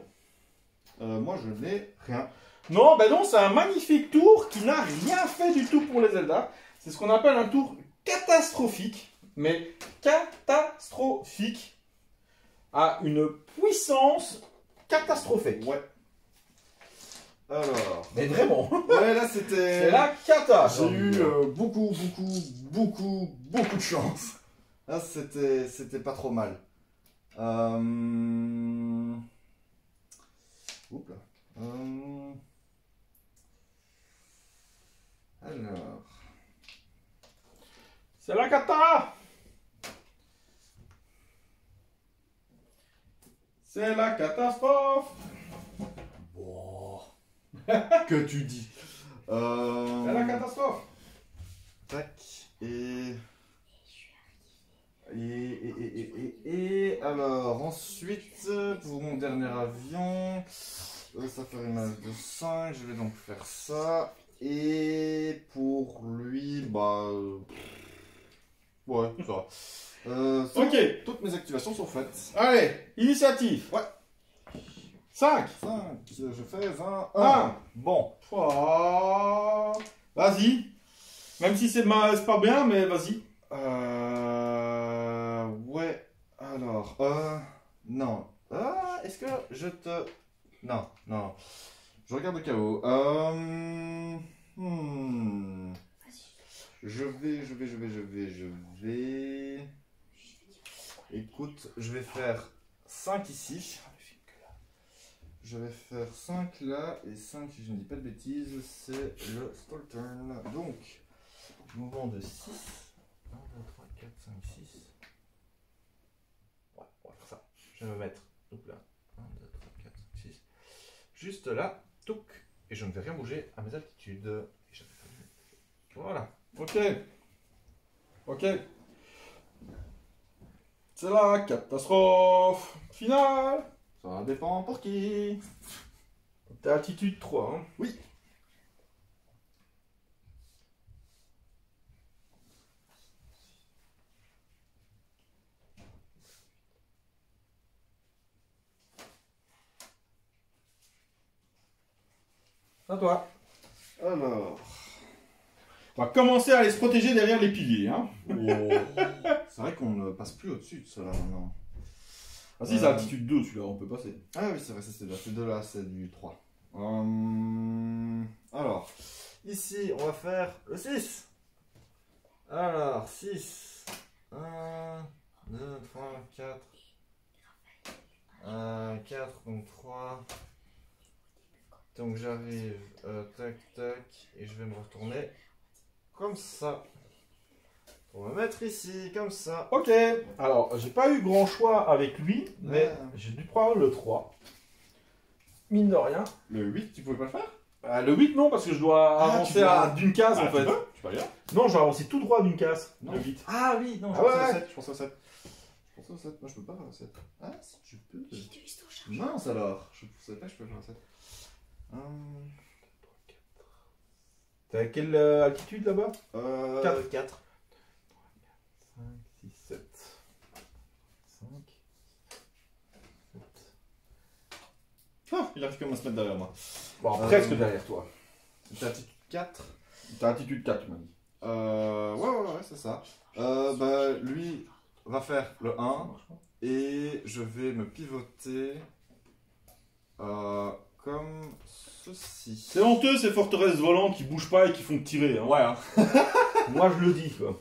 Speaker 2: Moi je n'ai rien.
Speaker 4: Non, bah non, c'est un magnifique tour qui n'a rien fait du tout pour les Eldar. C'est ce qu'on appelle un tour catastrophique. Mais catastrophique. À une puissance catastrophique.
Speaker 2: Ouais. Alors.
Speaker 4: Mais vraiment.
Speaker 2: Ouais, là c'était.
Speaker 4: C'est la cata.
Speaker 2: J'ai eu beaucoup de chance. Là c'était pas trop mal. Oups là. Alors.
Speaker 4: C'est la cata. C'est la catastrophe.
Speaker 2: Bon. Que tu dis.
Speaker 4: C'est la catastrophe.
Speaker 2: Tac. Et alors ensuite pour mon dernier avion, ça ferait une masse de 5, je vais donc faire ça. Et pour lui, bah ouais, ça va.
Speaker 4: Ok.
Speaker 2: Toutes mes activations sont faites.
Speaker 4: Allez, initiative.
Speaker 2: Ouais.
Speaker 4: 5.
Speaker 2: 5, je fais 20,
Speaker 4: 1.
Speaker 2: Bon.
Speaker 4: Oh. Vas-y. Même si c'est pas bien, mais vas-y.
Speaker 3: Ouais. Alors, non. Est-ce que je te... Non, non. Je regarde au chaos. Je vais... Écoute, je vais faire 5 ici. Je vais faire 5 là, et 5, si je ne dis pas de bêtises, c'est le stall turn. Donc, mouvement de 6. 1, 2, 3, 4, 5, 6. Ouais, on va faire ça. Je vais me mettre, donc là, 1, 2, 3, 4, 5, 6. Juste là, touc. Et je ne vais rien bouger à mes altitudes. Et j'avais pas vu. Voilà.
Speaker 4: Ok. Ok. C'est la catastrophe finale.
Speaker 3: Ça dépend pour qui.
Speaker 4: T'as altitude 3, hein.
Speaker 3: Oui.
Speaker 4: À toi.
Speaker 3: Alors.
Speaker 4: On va commencer à aller se protéger derrière les piliers, hein.
Speaker 3: C'est vrai qu'on ne passe plus au-dessus de cela maintenant.
Speaker 4: Ah si, c'est altitude 2, celui-là, on peut passer.
Speaker 3: Ah oui, c'est vrai, c'est là. C'est de là, c'est du 3. Alors, ici, on va faire le 6. Alors, 6. 1, 2, 3, 4. 4, donc 3. Donc j'arrive, tac, tac, et je vais me retourner comme ça. On va mettre ici, comme ça.
Speaker 4: Ok. Alors, j'ai pas eu grand choix avec lui, mais
Speaker 3: Ouais.
Speaker 4: j'ai dû prendre le 3. Mine de rien.
Speaker 3: Le 8, tu pouvais pas le faire?
Speaker 4: Le 8, non, parce que je dois
Speaker 3: Ah,
Speaker 4: avancer
Speaker 3: tu dois-
Speaker 4: d'une case, en
Speaker 2: Tu
Speaker 4: fait.
Speaker 2: peux, tu peux aller là.
Speaker 4: Non, je dois avancer tout droit d'une case.
Speaker 3: Non.
Speaker 4: Le 8.
Speaker 3: Ah oui, non, je
Speaker 4: Ah
Speaker 3: pensais
Speaker 4: ouais.
Speaker 3: au 7, je pensais au 7. Je pensais au 7, moi je peux pas faire au 7. Ah si, tu peux. Mince alors, je savais pas que je pouvais faire au 7.
Speaker 4: T'es à quelle altitude là-bas?
Speaker 3: 4.
Speaker 4: 5, 6, 7. 5. 7.
Speaker 3: Ah, il arrive comme à se mettre derrière moi.
Speaker 4: Bon, presque derrière toi.
Speaker 3: C'était attitude 4.
Speaker 4: T'as altitude 4, tu m'as dit.
Speaker 3: Ouais, c'est ça. Bah, lui va faire le 1 et je vais me pivoter comme ceci.
Speaker 4: C'est honteux ces forteresses volantes qui bougent pas et qui font que tirer. Hein.
Speaker 3: Ouais, hein.
Speaker 4: Moi je le dis quoi.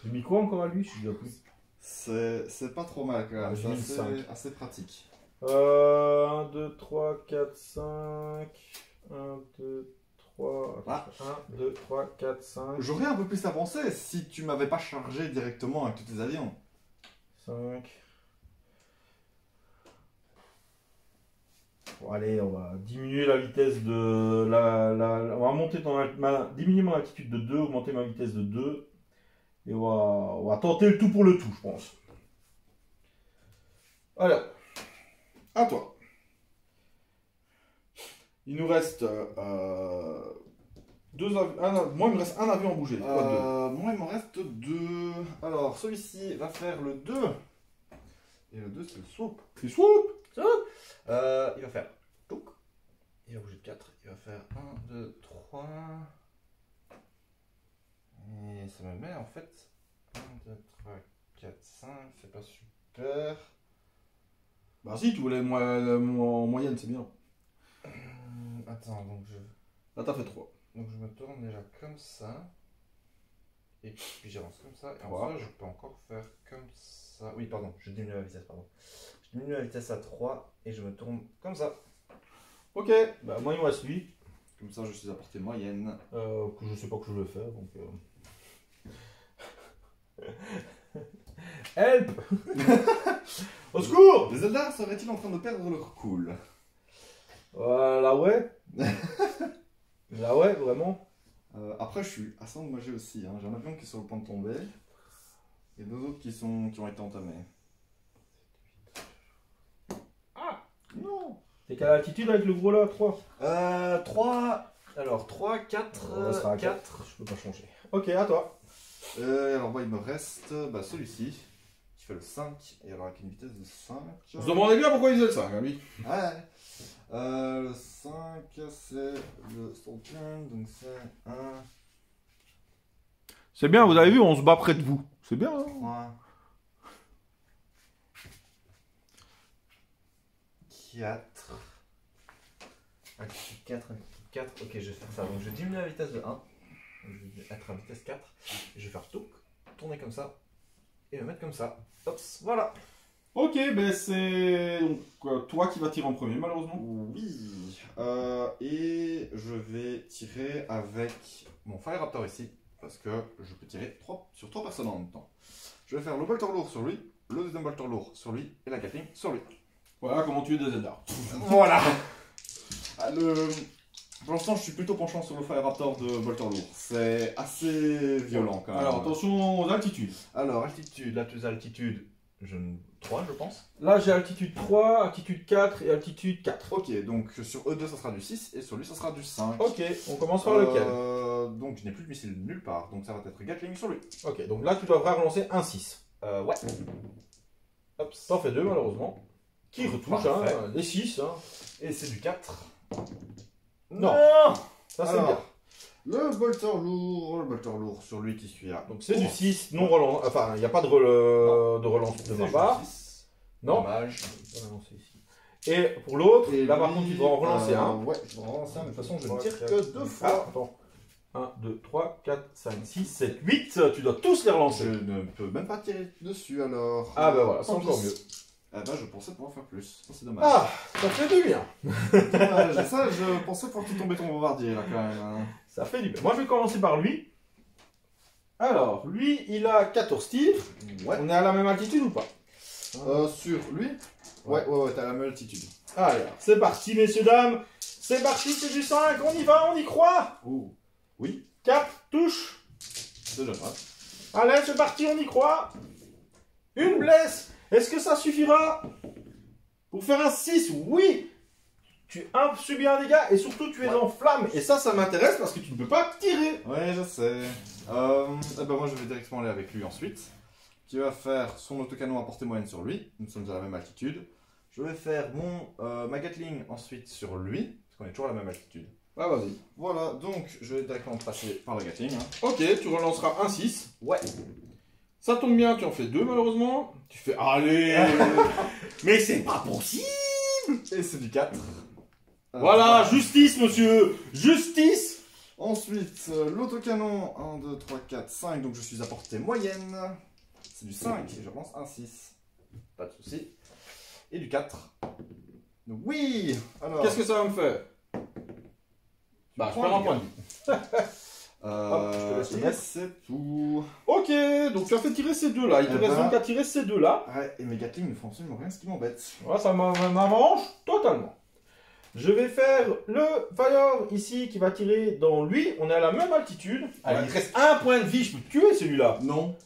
Speaker 4: J'ai mis quoi encore à lui? Je suis déjà plus.
Speaker 3: C'est pas trop mal quand même,
Speaker 4: Ah, j'ai mis
Speaker 3: c'est
Speaker 4: le
Speaker 3: assez pratique.
Speaker 4: 1, 2, 3, 4, 5. 1, 2, 3.
Speaker 3: Ah.
Speaker 4: 1, 2, 3, 4, 5.
Speaker 3: J'aurais un peu plus avancé si tu m'avais pas chargé directement avec tous tes avions.
Speaker 4: 5. Bon, allez, on va diminuer la vitesse de on va monter diminuer mon altitude de 2, augmenter ma vitesse de 2. Et on va tenter le tout pour le tout, je pense. Alors, à toi. Il nous reste deux avions. Moi, il me reste un avion à bouger. Quoi, deux
Speaker 3: Moi, il m'en reste 2. Alors, celui-ci va faire le 2. Et le 2, c'est le swoop.
Speaker 4: C'est swoop.
Speaker 3: Il va faire touc. Il va bouger de 4. Il va faire 1, 2, 3. Et ça me met en fait 1, 2, 3, 4, 5. C'est pas super.
Speaker 4: Bah si, tu voulais en moyenne, c'est bien.
Speaker 3: Attends, donc
Speaker 4: Là, t'as fait 3.
Speaker 3: je me tourne déjà comme ça. Et puis j'avance comme ça. Et en
Speaker 4: Voilà.
Speaker 3: ça, je peux encore faire comme ça. Oui, pardon, je diminue la vitesse, pardon. Je diminue la vitesse à 3 et je me tourne comme ça.
Speaker 4: Ok, bah moi, il me reste lui.
Speaker 3: Comme ça, je suis à portée moyenne.
Speaker 4: Que je sais pas que je vais faire, donc... Help. Au secours.
Speaker 3: Les Eldar seraient-ils en train de perdre leur cool?
Speaker 4: Là ouais. Là ouais, vraiment.
Speaker 3: Après, je suis assez endommagé aussi. Hein. J'ai un avion qui est sur le point de tomber. Et deux autres qui ont été entamés.
Speaker 4: Ah.
Speaker 3: Non.
Speaker 4: T'es quelle altitude avec le gros là? 3.
Speaker 3: 3. Alors, 3, 4,
Speaker 4: On restera à
Speaker 3: 4.
Speaker 4: Je peux pas changer. Ok, à toi.
Speaker 3: Alors, il me reste celui-ci. Qui fait le 5. Et alors, avec une vitesse de 5.
Speaker 4: Vous vous demandez bien pourquoi il faisait le 5, ami.
Speaker 3: Ouais. Le 5, c'est le stall turn. Donc, c'est 1,
Speaker 1: C'est bien, vous avez vu, on se bat près de vous. C'est bien, hein?
Speaker 3: Ouais. 4. Altitude 4, altitude 4. Ok, je vais faire ça. Donc je diminue la vitesse de 1. Donc, je vais être à vitesse 4. Et je vais faire tout, tourner comme ça. Et me mettre comme ça. Hop, voilà.
Speaker 4: Ok, ben c'est donc toi qui vas tirer en premier, malheureusement.
Speaker 3: Oui. Et je vais tirer avec mon Fire Raptor ici. Parce que je peux tirer sur 3 personnes en même temps. Je vais faire le bolter lourd sur lui, le deuxième bolter lourd sur lui et la Gatling sur lui.
Speaker 4: Voilà comment tuer des Zelda.
Speaker 3: Voilà.
Speaker 2: Pour l'instant, je suis plutôt penchant sur le Fire Raptor de Bolter Lourd. C'est assez violent quand même.
Speaker 4: Alors attention aux altitudes.
Speaker 3: Alors, altitude, la plus altitude, 3 je pense.
Speaker 4: Là j'ai altitude 3, altitude 4 et altitude 4.
Speaker 3: Ok, donc sur E2 ça sera du 6 et sur lui ça sera du 5.
Speaker 4: Ok, on commence par lequel?
Speaker 3: Donc je n'ai plus de missile nulle part, donc ça va être Gatling sur lui.
Speaker 4: Ok, donc là tu devras relancer un 6.
Speaker 3: Ouais.
Speaker 4: Hop, t'en fais 2 malheureusement. Qui retouche, hein,
Speaker 3: Parfait.
Speaker 4: les 6. Hein.
Speaker 3: Et c'est du 4.
Speaker 4: Non. Ça c'est bien.
Speaker 3: Alors, le bolter lourd sur lui qui suit là.
Speaker 4: Donc c'est du 6 non relance. Enfin, il n'y a pas de relance de ma part. Non.
Speaker 3: Dommage.
Speaker 4: On va lancer ici. Et pour l'autre,
Speaker 3: Et
Speaker 4: là par
Speaker 3: lui,
Speaker 4: contre tu devras en relancer un.
Speaker 3: Ouais, je dois en relancer un, mais de toute façon je ne
Speaker 4: 3,
Speaker 3: tire
Speaker 4: 4,
Speaker 3: que 2
Speaker 4: Ah,
Speaker 3: fois.
Speaker 4: attends. 1, 2, 3, 4, 5, 6, 7, 8. Tu dois tous les
Speaker 3: Je
Speaker 4: relancer.
Speaker 3: ne peux même pas tirer dessus alors.
Speaker 4: Ah bah voilà, c'est
Speaker 3: Tant
Speaker 4: encore
Speaker 3: pis.
Speaker 4: mieux.
Speaker 3: Ah bah je pensais pouvoir faire plus. Ça, c'est dommage.
Speaker 4: Ah, ça fait du bien.
Speaker 3: Dommage. Ça, je pensais pouvoir tout tomber ton bombardier là quand même. Hein.
Speaker 4: Ça fait du bien. Moi je vais commencer par lui. Alors, lui il a 14 tirs.
Speaker 3: Ouais.
Speaker 4: On est à la même altitude ou pas?
Speaker 3: Sur lui Ouais, t'as la même altitude.
Speaker 4: Allez, c'est parti messieurs dames. C'est parti, c'est du 5. On y va, on y croit.
Speaker 3: Oh. Oui,
Speaker 4: 4, touche.
Speaker 3: c'est déjà pas.
Speaker 4: Allez, c'est parti, on y croit. Une blesse. Est-ce que ça suffira pour faire un 6? Oui. Tu subis un dégât et surtout tu es en flamme. Et ça m'intéresse parce que tu ne peux pas tirer.
Speaker 3: Ouais, je sais. Moi je vais directement aller avec lui ensuite. Qui va faire son autocanon à portée moyenne sur lui. Nous sommes à la même altitude. Je vais faire ma Gatling ensuite sur lui. Parce qu'on est toujours à la même altitude.
Speaker 4: Ah, vas-y.
Speaker 3: Voilà, donc je vais directement passer par la Gatling. Hein.
Speaker 4: Ok, tu relanceras un 6.
Speaker 3: Ouais.
Speaker 4: Ça tombe bien, tu en fais 2 malheureusement. Tu fais, allez. Mais c'est pas possible.
Speaker 3: Et c'est du 4.
Speaker 4: Voilà, justice monsieur. Justice.
Speaker 3: Ensuite, l'autocanon, 1, 2, 3, 4, 5, donc je suis à portée moyenne. C'est du 5, et je pense un 6. Pas de souci. Et du 4. Donc, oui. Alors,
Speaker 4: Qu'est-ce que ça va me faire? Bah, je perds un point de vie. Hop, je te laisse le
Speaker 3: et
Speaker 4: mettre.
Speaker 3: c'est tout.
Speaker 4: Ok, donc tu as fait tirer ces deux-là. Il te
Speaker 3: Eh
Speaker 4: reste
Speaker 3: ben.
Speaker 4: donc à tirer ces deux-là.
Speaker 3: Ouais, et mes Gatling ne font absolument rien, ce qui m'embête.
Speaker 4: Voilà, ça m'arrange totalement. Je vais faire le Fire ici qui va tirer dans lui. On est à la même altitude. Allez,
Speaker 3: Ouais.
Speaker 4: il te reste un point de vie. Je peux te tuer celui-là.
Speaker 3: Non.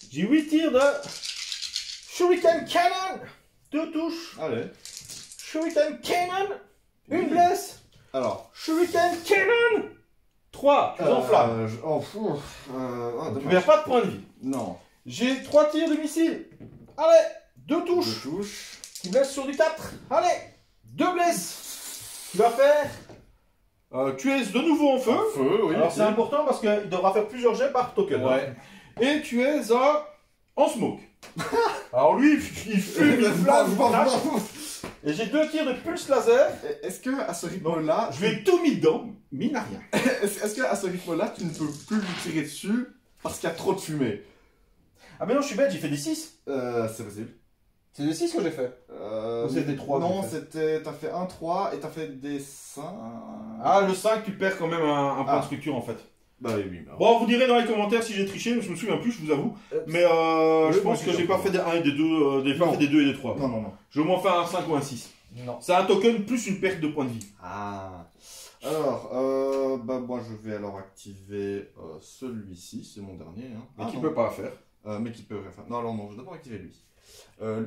Speaker 4: J'ai 8 tirs de Shuriken Cannon. 2 touches.
Speaker 3: Allez.
Speaker 4: Shuriken Cannon. Une
Speaker 3: Oui.
Speaker 4: blesse.
Speaker 3: Alors.
Speaker 4: Shuriken Cannon. 3. Tu es en flamme. Tu perds pas de point de vie.
Speaker 3: Non.
Speaker 4: J'ai 3 tirs de missile. Allez. 2 touches.
Speaker 3: Je touche.
Speaker 4: Qui blesse sur du 4. Allez. 2 blesses. Tu vas faire. Tu es de nouveau en feu.
Speaker 3: Feu, oui.
Speaker 4: Alors c'est important parce qu'il devra faire plusieurs jets par token.
Speaker 3: Ouais.
Speaker 4: Et tu es en smoke. Alors lui, il fume, il flamme, il flash. Et j'ai 2 tirs de pulse laser.
Speaker 3: Est-ce que à ce rythme-là,
Speaker 4: Je lui ai tout mis dedans, mais il n'a rien.
Speaker 3: est-ce que à ce rythme-là, tu ne peux plus lui tirer dessus parce qu'il y a trop de fumée?
Speaker 4: Ah mais non, je suis bête, j'ai fait des 6.
Speaker 3: C'est possible.
Speaker 4: C'est des 6 que j'ai fait. Ou c'est des 3
Speaker 3: Non,
Speaker 4: que j'ai
Speaker 3: c'était. T'as fait 1, 3 et t'as fait des 5.
Speaker 4: Ah, le 5, tu perds quand même un point de structure en fait.
Speaker 3: Bah oui, mais.
Speaker 4: Bon, vous direz dans les commentaires si j'ai triché, je me souviens plus, je vous avoue. Mais je pense que j'ai pas fait des 1 et des 2, j'ai pas fait des 2 et des 3.
Speaker 3: Non, non, non.
Speaker 4: Je vais au moins faire un 5 ou un 6.
Speaker 3: Non.
Speaker 4: C'est un token plus une perte de points de vie.
Speaker 3: Ah. Alors, moi je vais alors activer celui-ci, c'est mon dernier. Hein.
Speaker 4: Mais qui
Speaker 3: non.
Speaker 4: peut pas faire.
Speaker 3: Mais qui peut. Enfin, non, alors non, je vais d'abord activer lui.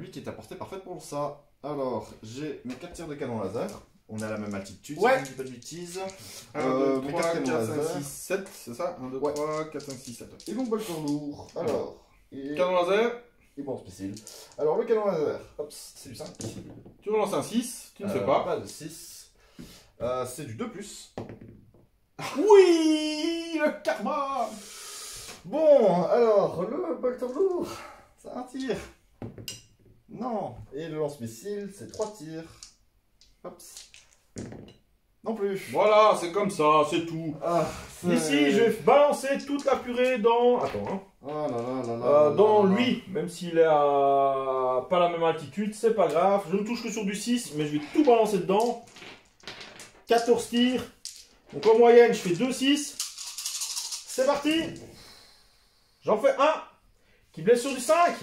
Speaker 3: Lui qui est à portée parfaite pour ça. Alors, j'ai mes 4 tirs de canon laser. On est à la même altitude,
Speaker 4: Ouais.
Speaker 3: si je dis pas de bêtises.
Speaker 4: 1, 2,
Speaker 3: mes
Speaker 4: 3,
Speaker 3: 4
Speaker 4: 4,
Speaker 3: canons
Speaker 4: 5,
Speaker 3: laser.
Speaker 4: 6, 7, c'est ça 1, 2,
Speaker 3: Ouais.
Speaker 4: 3, 4, 5, 6, 7.
Speaker 3: Et mon bolter lourd. Alors. Et...
Speaker 4: Canon laser,
Speaker 3: Et bon spécial. Alors, le canon laser. Hop, c'est du 5.
Speaker 4: tu relances un 6, tu ne fais pas.
Speaker 3: Pas de 6. C'est du 2+.
Speaker 4: Oui, le karma.
Speaker 3: Bon, alors, le bolter lourd, c'est un tir. Non. Et le lance-missile, c'est 3 tirs. Hop. Non plus.
Speaker 4: Voilà, c'est comme ça, c'est tout.
Speaker 3: Ah,
Speaker 4: Ici, je vais balancer toute la purée dans... Attends, hein.
Speaker 3: Oh là là là là.
Speaker 4: Dans
Speaker 3: là là.
Speaker 4: lui, même s'il est à pas la même altitude, c'est pas grave. Je ne touche que sur du 6, mais je vais tout balancer dedans. 14 tirs. Donc en moyenne, je fais 2-6. C'est parti. J'en fais un qui blesse sur du 5.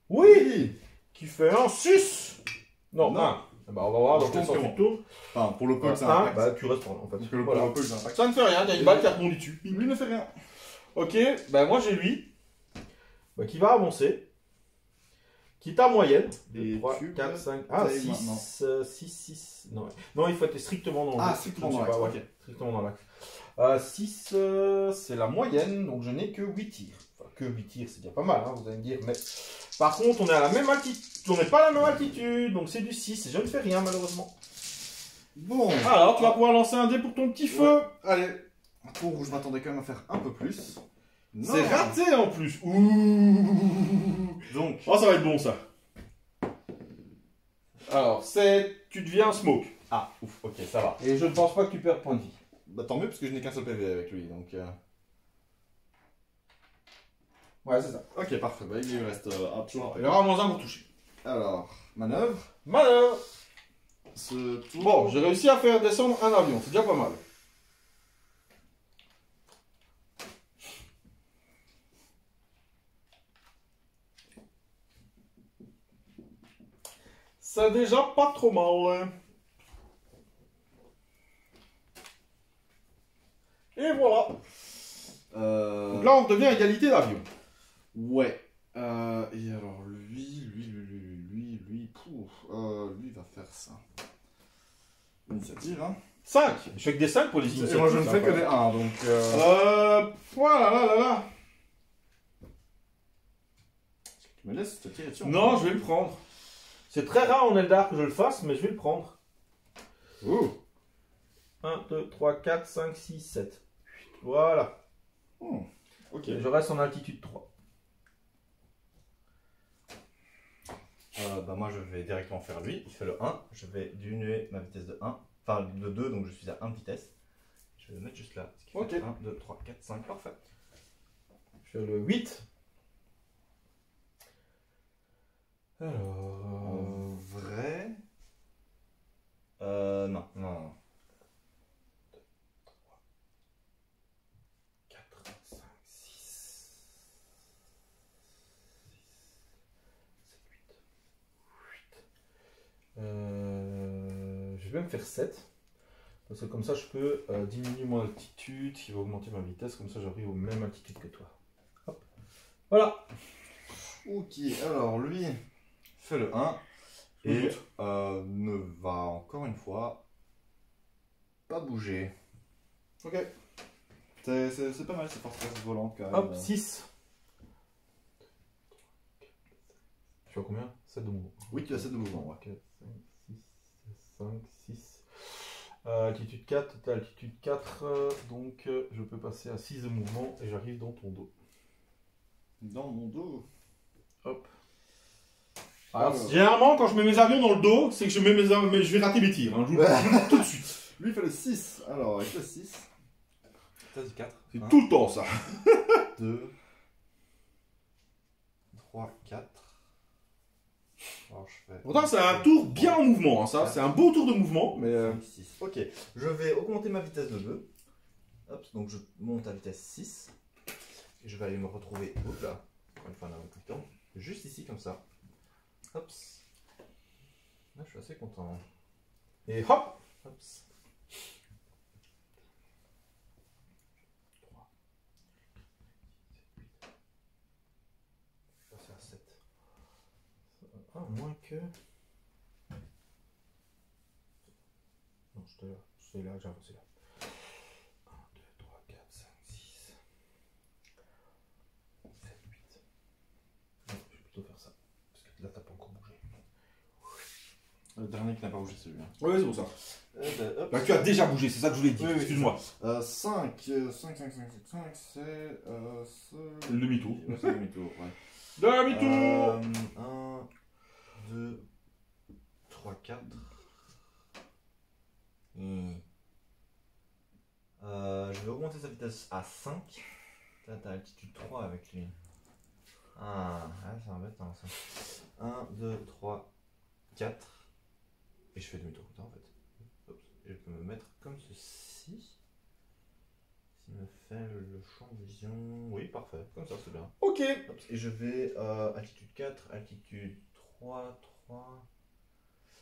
Speaker 4: Oui. Qui fait un 6. Non,
Speaker 3: Non.
Speaker 4: 1. Bah, on va voir, donc
Speaker 3: Je
Speaker 4: on
Speaker 3: compte
Speaker 4: s'en fout de tout.
Speaker 3: Enfin, pour le peu que ça
Speaker 4: Un,
Speaker 3: impacte.
Speaker 4: bah tu restes en fait.
Speaker 3: Parce que le
Speaker 4: Voilà.
Speaker 3: peu que ça impacte.
Speaker 4: Ça ne fait rien, il y a une balle qui rebondit dessus.
Speaker 3: Lui ne fait rien.
Speaker 4: Ok, ben moi j'ai lui, bah, qui va avancer, qui est à moyenne.
Speaker 3: Et
Speaker 4: 3,
Speaker 3: tu
Speaker 4: 4,
Speaker 3: peux
Speaker 4: 5,
Speaker 3: tailler
Speaker 4: 6,
Speaker 3: maintenant.
Speaker 4: 6. Non, il faut être strictement dans
Speaker 3: Ah,
Speaker 4: l'axe.
Speaker 3: strictement
Speaker 4: Je
Speaker 3: dans
Speaker 4: sais pas,
Speaker 3: l'axe,
Speaker 4: ouais,
Speaker 3: ok.
Speaker 4: strictement dans l'axe. 6, c'est la moyenne, donc je n'ai que 8 tirs. Enfin, que 8 tirs, c'est déjà pas mal, hein, vous allez me dire. Mais par contre, on est à la même altitude, on n'est pas à la même altitude, donc c'est du 6, et je ne fais rien malheureusement.
Speaker 3: Bon.
Speaker 4: Alors, tu vas pouvoir lancer un dé pour ton petit feu.
Speaker 3: Ouais. Allez. Un tour où je m'attendais quand même à faire un peu plus. Non.
Speaker 4: C'est raté en plus. Ouh.
Speaker 3: Donc,
Speaker 4: Oh, ça va être bon ça. Alors, tu deviens smoke.
Speaker 3: ah, ouf, ok, ça va.
Speaker 4: Et je ne pense pas que tu perds point de vie.
Speaker 3: Bah, tant mieux parce que je n'ai qu'un seul PV avec lui, donc.
Speaker 4: Ouais, c'est ça.
Speaker 3: Ok, parfait. Bah, il lui reste un tour.
Speaker 4: Il aura moins un pour toucher.
Speaker 3: Alors, manœuvre.
Speaker 4: Malheur.
Speaker 3: Ce tour.
Speaker 4: Bon, j'ai réussi à faire descendre un avion. C'est déjà pas mal. C'est déjà pas trop mal. Et voilà. Donc là, on devient égalité d'avion.
Speaker 3: Ouais. Et alors, lui, lui va faire ça. Initiative, hein.
Speaker 4: 5. Je fais que des 5 pour les
Speaker 3: Et
Speaker 4: initiatives.
Speaker 3: moi, je ne
Speaker 4: ça,
Speaker 3: fais que
Speaker 4: quoi.
Speaker 3: des 1, donc.
Speaker 4: Voilà, là.
Speaker 3: Tu me laisses te tirer dessus.
Speaker 4: Non, je vais le prendre. C'est très rare en Eldar que je le fasse, mais je vais le prendre.
Speaker 3: Oh.
Speaker 4: 1, 2, 3, 4, 5, 6, 7. Voilà.
Speaker 3: Oh. Ok.
Speaker 4: Je reste en altitude 3.
Speaker 3: Bah moi je vais directement faire lui, il fait le 1, je vais diminuer ma vitesse de 1, enfin de 2, donc je suis à 1 de vitesse. Je vais le mettre juste là, ce qui fait
Speaker 4: Ok.
Speaker 3: 1, 2, 3, 4, 5, parfait.
Speaker 4: Je fais le 8.
Speaker 3: En
Speaker 4: Alors...
Speaker 3: vrai... non.
Speaker 4: 4, 5, 6, 7, 8. Je vais même faire 7. Parce que comme ça, je peux diminuer mon altitude, qui va augmenter ma vitesse. Comme ça, j'arrive aux mêmes altitudes que toi. Hop. Voilà.
Speaker 3: Ok, alors lui fait le 1 et ne va encore une fois pas bouger.
Speaker 4: Ok.
Speaker 3: C'est pas mal ces forteresses volantes quand même.
Speaker 4: Hop, 6. Tu as combien? 7 de mouvement.
Speaker 3: Oui, tu as 7 de mouvement, ouais.
Speaker 4: 4, 5, 6, 5, 6. Altitude 4, t'as altitude 4, donc je peux passer à 6 de mouvement et j'arrive dans ton dos.
Speaker 3: Dans mon dos.
Speaker 4: Hop. Alors, généralement, quand je mets mes avions dans le dos, c'est que je vais rater mes tirs. Hein. Je vous le dis tout de suite.
Speaker 3: Lui fait le 6. Alors, avec le 6. T'as dit 4.
Speaker 4: C'est tout le temps ça.
Speaker 3: 2, 3, 4. Alors, je fais.
Speaker 4: Pourtant, c'est un tour bien en mouvement. Hein, ça, c'est un beau tour de mouvement. Mais
Speaker 3: 6. Ok, je vais augmenter ma vitesse de 2. Hop, donc je monte à vitesse 6. Et je vais aller me retrouver, hop là, encore une fois dans le temps, juste ici comme ça. Hop. Là, je suis assez content.
Speaker 4: et hop.
Speaker 3: Hop. 3. Je vais passer à 7.
Speaker 4: Ah, moins que. Non, je suis là, j'ai avancé là. 1, 2, 3, 4, 5, 6, 7, 8. Non, je vais plutôt faire ça. Parce que là, t'as pas encore bougé.
Speaker 2: Le dernier qui n'a pas bougé, c'est lui. Hein.
Speaker 4: Oui, c'est pour ça.
Speaker 3: Hop.
Speaker 4: Bah, tu as déjà bougé, c'est ça que je voulais dire.
Speaker 3: Oui, oui,
Speaker 4: Excuse-moi.
Speaker 2: 5, c'est...
Speaker 4: Le demi-tour.
Speaker 2: Ouais, c'est le demi-tour, ouais.
Speaker 4: Demi-tour
Speaker 3: 1, 2, 3, 4. Je vais augmenter sa vitesse à 5. T'as altitude 3 avec lui. Ah, c'est embêtant ça. 1, 2, 3, 4. Et je fais demi-tour comme ça en fait. Hop. Je peux me mettre comme ceci. S'il me fait le champ de vision. Oui, parfait. Comme ça, c'est bien.
Speaker 4: Ok.
Speaker 3: Hop. Et je vais altitude 4, altitude 3, 3.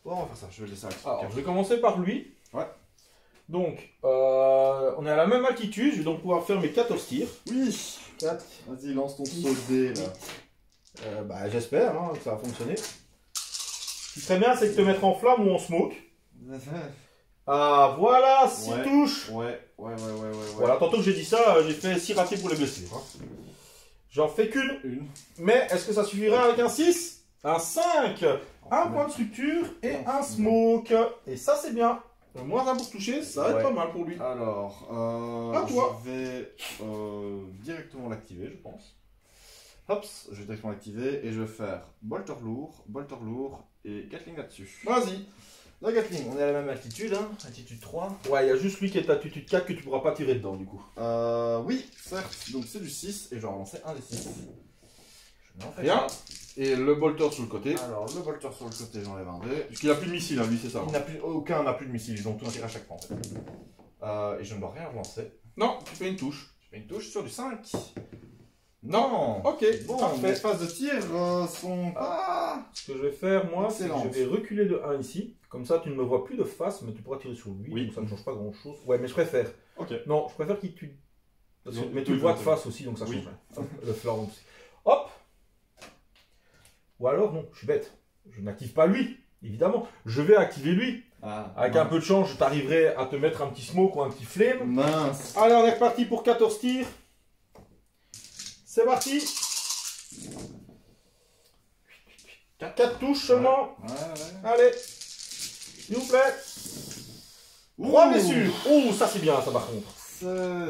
Speaker 3: Bon, on va faire ça. Je vais laisser altitude
Speaker 4: Alors,
Speaker 3: 4.
Speaker 4: je vais commencer par lui.
Speaker 2: Ouais.
Speaker 4: Donc, on est à la même altitude, je vais donc pouvoir faire mes 14 tirs.
Speaker 2: Oui.
Speaker 4: 4.
Speaker 2: Vas-y, lance ton saut de dé, là.
Speaker 4: Bah, j'espère hein, que ça va fonctionner. Ce qui serait bien, c'est de te mettre en flamme ou en smoke. Ah, voilà, 6
Speaker 2: Ouais.
Speaker 4: touches.
Speaker 2: Ouais.
Speaker 4: Voilà, tantôt que j'ai dit ça, j'ai fait 6 ratés pour les blessures. Hein. J'en fais qu'une.
Speaker 2: Une.
Speaker 4: Mais est-ce que ça suffira avec un 6? Un 5. Un point de structure et un smoke. Et ça, c'est bien. Moins un pour toucher, ça va être
Speaker 2: Ouais.
Speaker 4: pas mal pour lui.
Speaker 2: Alors,
Speaker 4: À toi.
Speaker 2: je vais directement l'activer, je pense. Hop, je vais directement l'activer et je vais faire bolter lourd et Gatling là-dessus.
Speaker 4: Vas-y.
Speaker 3: La Gatling, on est à la même altitude, hein, altitude 3.
Speaker 4: Ouais, il y a juste lui qui est à altitude 4 que tu pourras pas tirer dedans du coup.
Speaker 2: Oui, certes, donc c'est du 6 et je vais relancer un des 6.
Speaker 3: Je m'en fais
Speaker 4: Bien.
Speaker 3: ça.
Speaker 4: Et le bolter sur le côté.
Speaker 2: Alors, le bolter sur le côté, j'enlève un dé.
Speaker 4: Parce qu'il a plus de missiles, hein, lui, c'est ça.
Speaker 3: Il n'a plus, aucun n'a plus de missile, ils ont tout un tir à chaque fois en fait. Et je ne dois rien relancer.
Speaker 4: Non, tu fais une touche.
Speaker 3: Je fais une touche sur du 5.
Speaker 2: Non.
Speaker 4: Ok,
Speaker 2: Bon,
Speaker 4: parfait.
Speaker 2: les phases de tir sont pas...
Speaker 4: Ce que je vais faire, moi, c'est que
Speaker 2: Excellent.
Speaker 4: je vais reculer de 1 ici. Comme ça, tu ne me vois plus de face, mais tu pourras tirer sur lui.
Speaker 2: Oui.
Speaker 4: Donc ça ne change pas grand chose. Ouais, mais je préfère.
Speaker 2: Ok.
Speaker 4: Non, je préfère qu'il tue.
Speaker 2: Non,
Speaker 4: Mais tu
Speaker 2: oui,
Speaker 4: le vois de
Speaker 2: oui.
Speaker 4: face aussi, donc ça
Speaker 2: Oui.
Speaker 4: change rien. Hop, le flanc aussi. Hop. Ou alors, non, je suis bête. Je n'active pas lui, évidemment. Je vais activer lui.
Speaker 2: Ah,
Speaker 4: Avec un peu de chance, je t'arriverai à te mettre un petit smoke ou un petit flame.
Speaker 2: mince.
Speaker 4: Allez, on est reparti pour 14 tirs. C'est parti. 4 touches seulement.
Speaker 2: Ouais.
Speaker 4: Allez. S'il vous plaît. 3 blessures. Oh, ça c'est bien, ça par contre.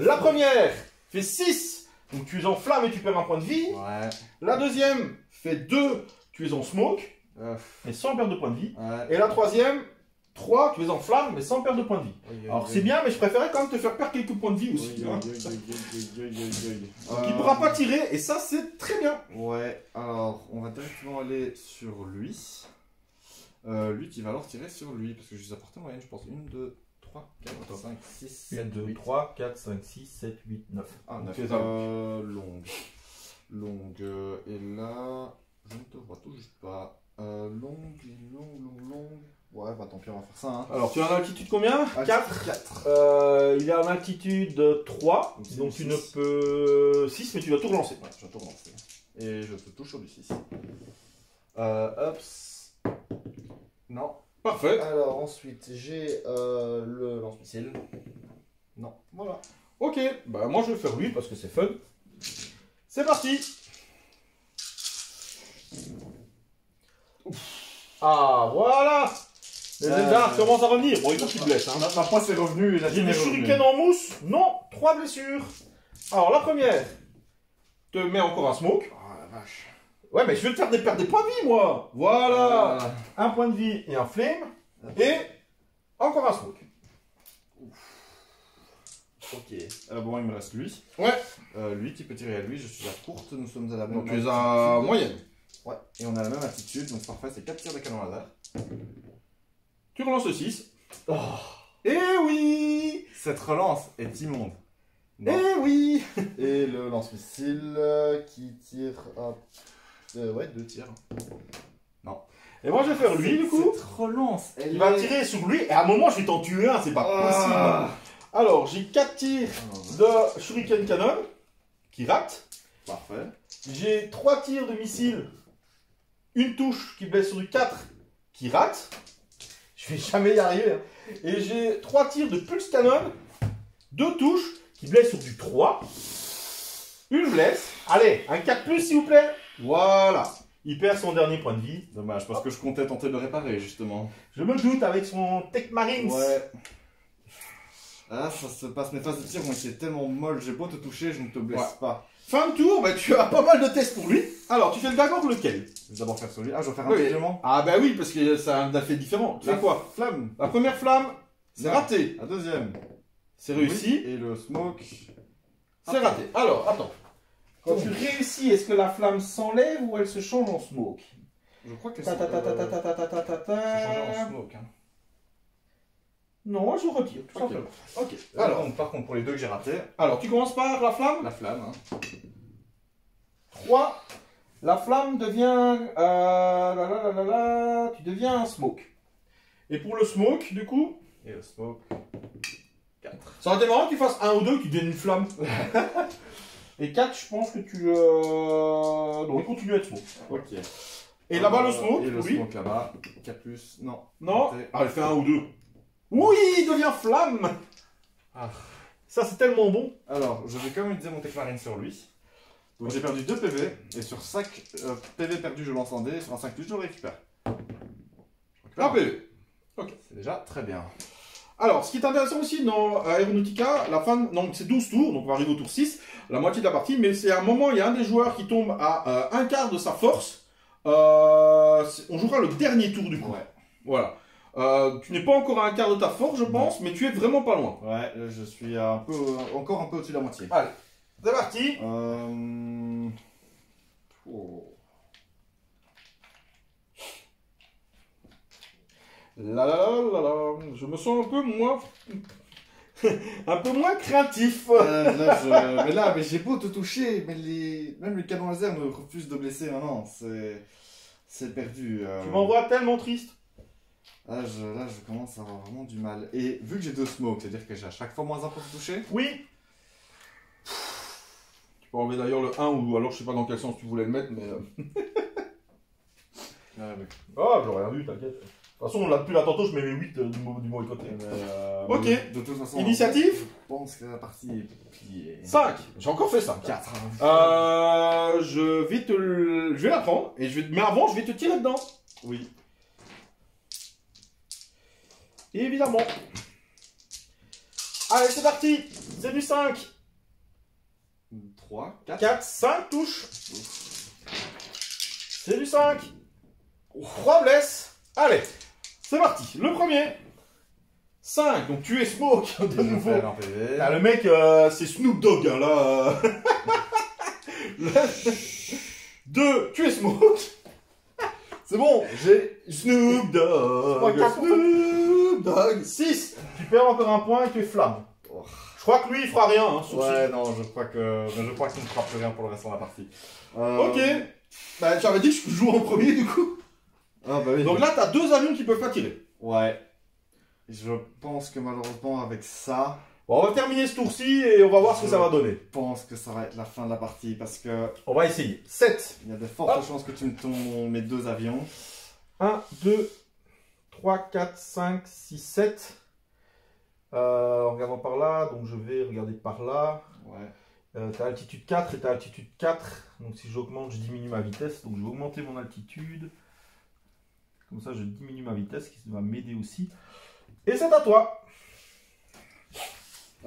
Speaker 4: La première fait 6. Donc tu es en flamme et tu perds un point de vie.
Speaker 2: Ouais.
Speaker 4: La deuxième fait 2. Tu es en smoke. Mais sans perdre de point de vie.
Speaker 2: Ouais.
Speaker 4: Et la troisième, 3. Tu es en flamme mais sans perdre de point de vie. Alors c'est bien, mais je préférais quand même te faire perdre quelques points de vie aussi. Hein. Donc il ne pourra pas tirer et ça c'est très bien.
Speaker 2: Ouais, alors on va directement aller sur lui. Lui qui va alors tirer sur lui, parce que je lui ai apporté moyenne, je pense. 1, 2, 3, 4, 5, 6, 7,
Speaker 4: 1, 2,
Speaker 2: 8,
Speaker 4: 3, 4, 5, 6, 7, 8, 9.
Speaker 2: Ah,
Speaker 4: Donc,
Speaker 2: 9.
Speaker 4: tu es à
Speaker 2: Longue. Longue. Et là, je ne te vois tout juste pas. Longue. Ouais, bah tant pis, on va faire ça. Hein.
Speaker 4: Alors tu es en altitude combien 4.
Speaker 2: 4.
Speaker 4: Il est en altitude 3,
Speaker 2: Donc, c'est
Speaker 4: donc
Speaker 2: du
Speaker 4: tu
Speaker 2: 6.
Speaker 4: ne peux... 6, mais tu dois tout relancer.
Speaker 2: Ouais, je vais tout relancer. Et je te touche sur du 6. Hop. Non.
Speaker 4: Parfait.
Speaker 3: Alors ensuite, j'ai le lance-missile. Non, voilà.
Speaker 4: Ok, bah moi je vais faire lui parce que c'est fun. C'est parti. Ah voilà. Les Eldar commencent à revenir. Bon, il faut qu'ils blessent. Hein.
Speaker 2: Ma poisse est revenue et la
Speaker 4: J'ai
Speaker 2: tienne
Speaker 4: des
Speaker 2: est revenue.
Speaker 4: shurikens en mousse. Non, 3 blessures. Alors la première, te mets encore un smoke.
Speaker 2: Oh la vache.
Speaker 4: Ouais, mais je vais te faire perdre des points de vie, moi. Voilà. Un point de vie et un flame. Et encore un smoke.
Speaker 2: Ok. Bon, il me reste lui.
Speaker 4: Ouais.
Speaker 2: Lui qui peut tirer à lui, je suis à courte, nous sommes à la même
Speaker 4: Donc tu es à
Speaker 2: altitude.
Speaker 4: moyenne.
Speaker 2: Ouais, et on a la même attitude, donc parfait, c'est 4 tirs de canon laser.
Speaker 4: Tu relances le 6.
Speaker 2: Oh.
Speaker 4: Eh oui.
Speaker 2: Cette relance est immonde.
Speaker 4: Eh oui.
Speaker 3: Et le lance-missile qui tire à... ouais, 2 tirs.
Speaker 4: Et moi je vais faire lui du coup.
Speaker 2: Cette relance, elle
Speaker 4: Il va
Speaker 2: est-
Speaker 4: tirer sur lui et à un moment je vais t'en tuer un, c'est pas
Speaker 2: Ah.
Speaker 4: possible. Alors j'ai 4 tirs de shuriken cannon qui ratent.
Speaker 2: Parfait.
Speaker 4: J'ai 3 tirs de missile, une touche qui blesse sur du 4 qui rate. Je vais jamais y arriver. Hein. Et j'ai 3 tirs de pulse cannon, 2 touches qui blessent sur du 3. Une blesse. Allez, un 4 plus s'il vous plaît. Voilà. Il perd son dernier point de vie.
Speaker 2: Dommage, parce que je comptais tenter de le réparer, justement.
Speaker 4: Je me doute avec son Tech Marines.
Speaker 2: Ouais. Ah, ça se passe. Mes phases de tir ont été tellement molles. J'ai beau te toucher, je ne te blesse pas.
Speaker 4: Fin de tour, bah, tu as pas mal de tests pour lui. Alors, tu fais d'abord lequel?
Speaker 2: Je vais d'abord faire celui. Ah, je vais faire un
Speaker 4: Oui.
Speaker 2: élément.
Speaker 4: Ah bah oui, parce que c'est un effet différent. Tu fais quoi?
Speaker 2: Flamme.
Speaker 4: La première flamme, c'est
Speaker 2: Non.
Speaker 4: raté.
Speaker 2: La deuxième.
Speaker 4: C'est réussi.
Speaker 2: Oui, et le smoke.
Speaker 4: C'est raté. Alors, attends. Quand tu réussis, est-ce que la flamme s'enlève ou elle se change en smoke?
Speaker 2: Je crois que
Speaker 4: Ta ta ta ta ta ta ta ta ta ta ta.
Speaker 2: changé en smoke. Hein.
Speaker 4: Non, je retire, tout
Speaker 2: Ok.
Speaker 4: simplement. Ok.
Speaker 2: Alors, donc, par contre, pour les deux que j'ai ratés,
Speaker 4: Alors, tu commences par la flamme.
Speaker 2: la flamme. Hein.
Speaker 4: 3. La flamme devient... tu deviens un smoke. Et pour le smoke, du coup,
Speaker 2: Et le smoke. 4.
Speaker 4: ça aurait été marrant que tu fasses 1 ou 2 que tu deviennes une flamme. Et 4, je pense que tu... Non, il continue à être smoke.
Speaker 2: Ok.
Speaker 4: Et là-bas, le smoke,
Speaker 2: Et le
Speaker 4: oui.
Speaker 2: smoke là-bas. 4 plus. Non.
Speaker 4: Non.
Speaker 2: Raté.
Speaker 4: Ah, elle fait 1 ou 2. Oui, il devient flamme.
Speaker 2: Ah.
Speaker 4: Ça, c'est tellement bon.
Speaker 2: Alors, je vais quand même utiliser mon Tech Marine sur lui. Donc j'ai perdu 2 PV, et sur 5 PV perdus, je lance un dé, et sur un 5 plus, je le récupère.
Speaker 4: Un PV.
Speaker 2: C'est déjà très bien.
Speaker 4: Alors, ce qui est intéressant aussi dans Aeronautica, la fin, donc c'est 12 tours, donc on va arriver au tour 6, la moitié de la partie, mais c'est à un moment, il y a un des joueurs qui tombe à un quart de sa force. On jouera le dernier tour du coup.
Speaker 2: Ouais.
Speaker 4: Voilà. Tu n'es pas encore à un quart de ta force, je pense, mais tu es vraiment pas loin.
Speaker 2: Ouais, je suis encore un peu au-dessus de la moitié.
Speaker 4: Allez, c'est parti.
Speaker 2: Oh.
Speaker 4: La la la la la, je me sens un peu moins... un peu moins craintif.
Speaker 2: Mais j'ai beau te toucher, mais même les canons laser me refusent de blesser maintenant. C'est perdu.
Speaker 4: Tu m'envoies tellement triste.
Speaker 2: Là, je commence à avoir vraiment du mal. Et vu que j'ai 2 smokes, c'est-à-dire que j'ai à chaque fois moins 1 pour te toucher.
Speaker 4: Oui. Tu peux enlever d'ailleurs le 1 ou alors je sais pas dans quel sens tu voulais le mettre, mais... Ah, j'aurais rien vu, t'inquiète. De toute façon, là, depuis là tantôt, je mets mes 8 du mauvais côté. Ok.
Speaker 2: Mais de toute façon,
Speaker 4: Initiative.
Speaker 2: je pense que la partie est pliée.
Speaker 4: 5. J'ai encore fait 5.
Speaker 2: 4.
Speaker 4: Je vais la prendre, et mais avant, je vais te tirer dedans.
Speaker 2: Oui.
Speaker 4: Évidemment. Allez, c'est parti. C'est du 5.
Speaker 2: 3, 4.
Speaker 4: 4, 5 touches. C'est du 5. 3 blesses. Allez, c'est parti. Le premier. 5. Donc tu es Smoke de nouveau.
Speaker 2: Un PV.
Speaker 4: Ah, le mec, c'est Snoop Dogg, hein, là. 2. Tu es Smoke.
Speaker 2: C'est bon, j'ai
Speaker 4: Snoop Dogg.
Speaker 2: 3, 4.
Speaker 4: Snoop Dogg. 6. Tu perds encore un point et tu es Flamme.
Speaker 2: Oh.
Speaker 4: Je crois que lui, il fera rien. Hein, sur
Speaker 2: Ouais, non, je crois qu'il ne fera plus rien pour le restant de la partie.
Speaker 4: Ok. Bah, tu avais dit que je joue en premier, du coup.
Speaker 2: Ah bah oui.
Speaker 4: Donc là, t'as 2 avions qui peuvent pas tirer.
Speaker 2: Ouais. Je pense que malheureusement, avec ça,
Speaker 4: Bon, on va terminer ce tour-ci et on va voir ce que ça va donner.
Speaker 2: je pense que ça va être la fin de la partie parce que
Speaker 4: On va essayer. 7.
Speaker 2: il y a de fortes chances que tu me tombes mes 2 avions.
Speaker 4: 1, 2, 3, 4, 5, 6, 7. En regardant par là, donc je vais regarder par là.
Speaker 2: Ouais.
Speaker 4: T'as altitude 4 et t'as altitude 4. Donc si j'augmente, je diminue ma vitesse. Donc je vais augmenter mon altitude. Comme ça, je diminue ma vitesse, ce qui va m'aider aussi. Et c'est à toi.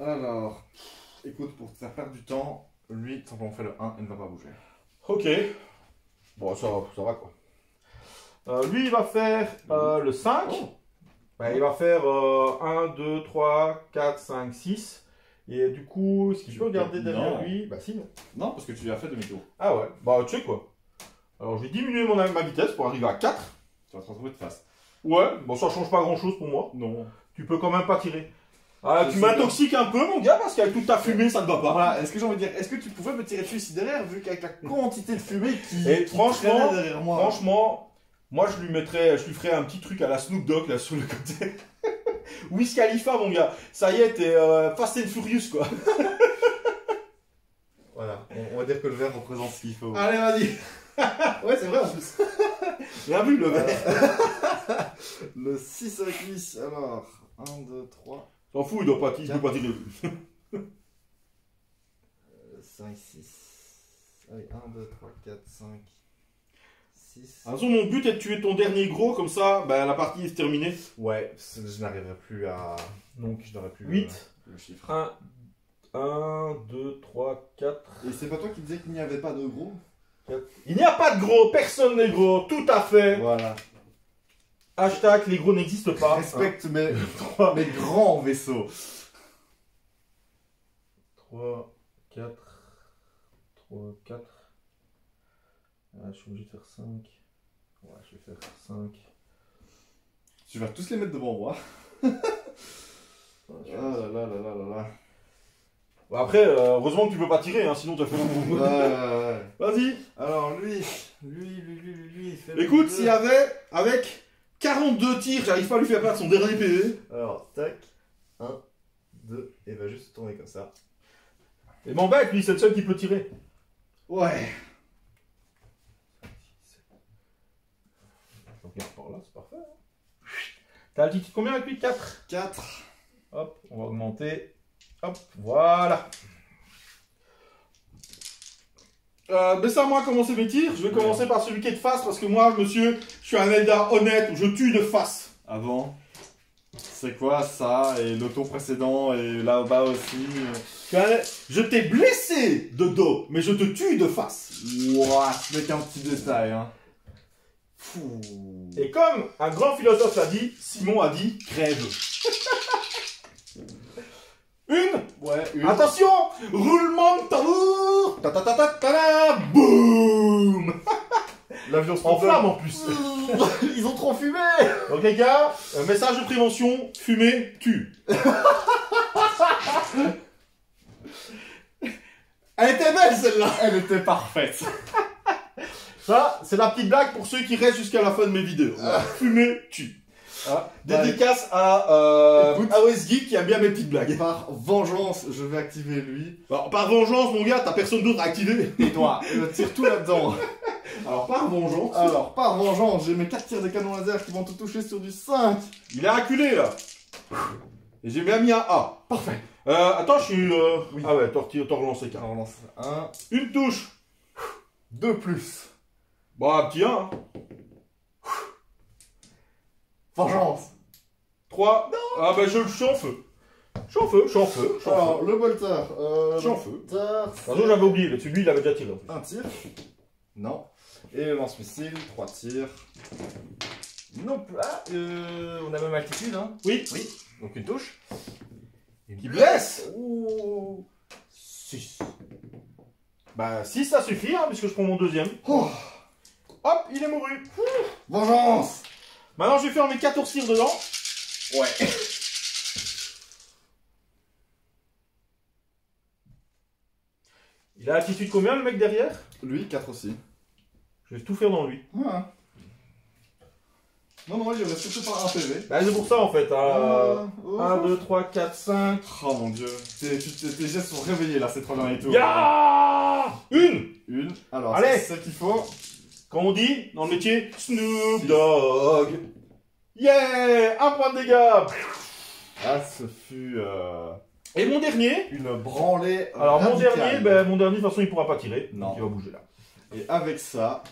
Speaker 2: Alors, écoute, pour te faire perdre du temps, lui, tant qu'on fait le 1, il ne va pas bouger.
Speaker 4: Ok. Bon, ça va quoi. Lui, il va faire le 5.
Speaker 2: Oh.
Speaker 4: Il va faire 1, 2, 3, 4, 5, 6. Et du coup, est-ce qu'il peut regarder derrière
Speaker 2: Non.
Speaker 4: lui? Bah si. Non.
Speaker 2: Non, parce que tu lui as fait demi-tour.
Speaker 4: Ah ouais. Bah tu sais quoi. Alors je vais diminuer ma vitesse pour arriver à 4.
Speaker 2: Tu vas te retrouver de face.
Speaker 4: Ouais. Bon, ça change pas grand chose pour moi.
Speaker 2: Non.
Speaker 4: Tu peux quand même pas tirer. Ah,
Speaker 2: Je
Speaker 4: tu
Speaker 2: sais
Speaker 4: m'intoxiques un peu, mon gars, parce qu'avec toute ta fumée, ça ne va pas.
Speaker 2: Voilà, est-ce que j'ai envie de dire, est-ce que tu pouvais me tirer dessus ici derrière, vu qu'avec la quantité de fumée
Speaker 4: Et
Speaker 2: qui
Speaker 4: franchement,
Speaker 2: traînait derrière moi.
Speaker 4: Franchement, moi je lui ferais un petit truc à la Snoop Dogg là sur le côté. Wiz Khalifa, mon gars. Ça y est, t'es Fast and Furious quoi.
Speaker 2: Voilà, on va dire que le verre représente ce qu'il faut.
Speaker 4: Allez, vas-y. Ouais, c'est vrai en plus. Bien vu le verre.
Speaker 2: Le 6 avec lui, alors, 1, 2, 3,
Speaker 4: T'en fous, il doit pas tirer.
Speaker 2: 5, 6. Allez, 1, 2, 3, 4, 5,
Speaker 3: 6.
Speaker 4: De toute façon, mon but est de tuer ton dernier gros, comme ça, ben, la partie est terminée.
Speaker 3: Ouais, je n'arriverai plus à.
Speaker 4: Donc,
Speaker 3: Je n'aurai plus
Speaker 4: 8.
Speaker 3: le chiffre.
Speaker 4: 1, 2, 3, 4.
Speaker 2: Et c'est pas toi qui disais qu'il n'y avait pas de gros?
Speaker 4: Il n'y a pas de gros, personne n'est gros, tout à fait.
Speaker 2: Voilà.
Speaker 4: Hashtag, les gros n'existent pas.
Speaker 2: Respecte mes grands vaisseaux.
Speaker 4: 3, 4. 3, 4. Je suis obligé de faire 5. Ouais, je vais faire 5.
Speaker 2: Tu vas tous les mettre devant moi. Ah là là là là là là.
Speaker 4: Après, heureusement que tu peux pas tirer, hein, sinon tu as fait.
Speaker 2: Ouais.
Speaker 4: Vas-y.
Speaker 2: Alors lui, il fait le
Speaker 4: Écoute,
Speaker 2: deux.
Speaker 4: s'il y avait, avec 42 tirs, j'arrive pas à lui faire perdre son dernier PV.
Speaker 3: Alors, tac. 1, 2, et va juste tourner comme ça.
Speaker 4: Et m'embête, lui, c'est le seul qui peut tirer.
Speaker 2: Ouais.
Speaker 4: Donc, il repart là, c'est parfait. Hein. T'as altitude combien avec lui? 4.
Speaker 2: 4.
Speaker 4: Hop, on va augmenter. Hop, voilà. Laissez moi commencer mes tirs. Je vais commencer par celui qui est de face parce que moi, monsieur, je suis un Eldar honnête, je tue de face.
Speaker 2: Avant. C'est quoi ça? Et le tour précédent et là-bas aussi.
Speaker 4: Je t'ai blessé de dos, mais je te tue de face.
Speaker 2: Ouah, ce n'est qu'un petit détail, hein.
Speaker 3: Fou.
Speaker 4: Et comme un grand philosophe l'a dit, Simon a dit crève. Une.
Speaker 2: Ouais, une.
Speaker 4: Attention, roulement de tambour. Ta ta ta ta ta ta, boum.
Speaker 3: L'avion se
Speaker 4: En flamme en plus.
Speaker 3: Ils ont trop fumé.
Speaker 4: Donc les gars, message de prévention, fumer tue. Elle était belle celle-là.
Speaker 2: Elle était parfaite.
Speaker 4: Ça, c'est la petite blague pour ceux qui restent jusqu'à la fin de mes vidéos. Fumer tue. Ah, dédicace à Westgeek qui aime bien mes petites blagues.
Speaker 2: Par vengeance, je vais activer lui.
Speaker 4: Alors, par vengeance, mon gars, t'as personne d'autre à activer.
Speaker 2: Et toi, je tire tout là-dedans.
Speaker 4: Alors, par vengeance.
Speaker 2: Alors, par vengeance, j'ai mes 4 tirs de canon laser qui vont te toucher sur du 5.
Speaker 4: Il est acculé là. Et j'ai bien mis un A.
Speaker 2: Parfait.
Speaker 4: Attends, je suis.
Speaker 2: Oui.
Speaker 4: Ah ouais, t'as relancé car.
Speaker 2: On lance 1,
Speaker 4: Une touche.
Speaker 2: 2 plus.
Speaker 4: Bah, un petit 1.
Speaker 2: Vengeance.
Speaker 4: 3. Ah bah, je suis en feu. Je suis en feu, je suis en feu. Je suis en feu.
Speaker 2: Alors, le bolter.
Speaker 4: Je suis en feu.
Speaker 2: Bolter,
Speaker 4: Pardon, j'avais oublié, là-dessus, lui, il avait déjà tiré. En plus.
Speaker 2: un tir. Non. Et le lance-missile, 3 tirs.
Speaker 3: Non plus. Ah, on a même altitude, hein.
Speaker 4: Oui.
Speaker 3: Oui. Donc une touche.
Speaker 4: Qui blesse.
Speaker 3: Ouh.
Speaker 4: 6. Bah, 6, ça suffit, hein, puisque je prends mon deuxième.
Speaker 2: Oh.
Speaker 4: Hop, il est mouru.
Speaker 2: Vengeance.
Speaker 4: Maintenant, je vais faire mes 14 tirs dedans.
Speaker 2: Ouais.
Speaker 4: Il a attitude combien, le mec derrière?
Speaker 2: Lui, 4 aussi.
Speaker 4: Je vais tout faire dans lui.
Speaker 2: Ah. Non, il reste surtout pas un PV.
Speaker 4: Bah, c'est pour ça, en fait. 1, 2,
Speaker 2: 2.
Speaker 4: 3, 4, 5.
Speaker 2: Oh mon dieu. Tes gestes sont réveillés là, ces 3 derniers tours.
Speaker 4: Ya Une.
Speaker 2: Une. Alors,
Speaker 4: Allez.
Speaker 2: c'est celle qu'il faut.
Speaker 4: Comme on dit dans le métier, Snoop Dogg. Yeah, un point de dégâts.
Speaker 2: Ah, ce fut
Speaker 4: Et mon dernier.
Speaker 2: une branlée.
Speaker 4: Alors mon
Speaker 2: radicale.
Speaker 4: dernier, de toute façon il pourra pas tirer.
Speaker 2: Non.
Speaker 4: Donc il va bouger là.
Speaker 2: Et avec ça,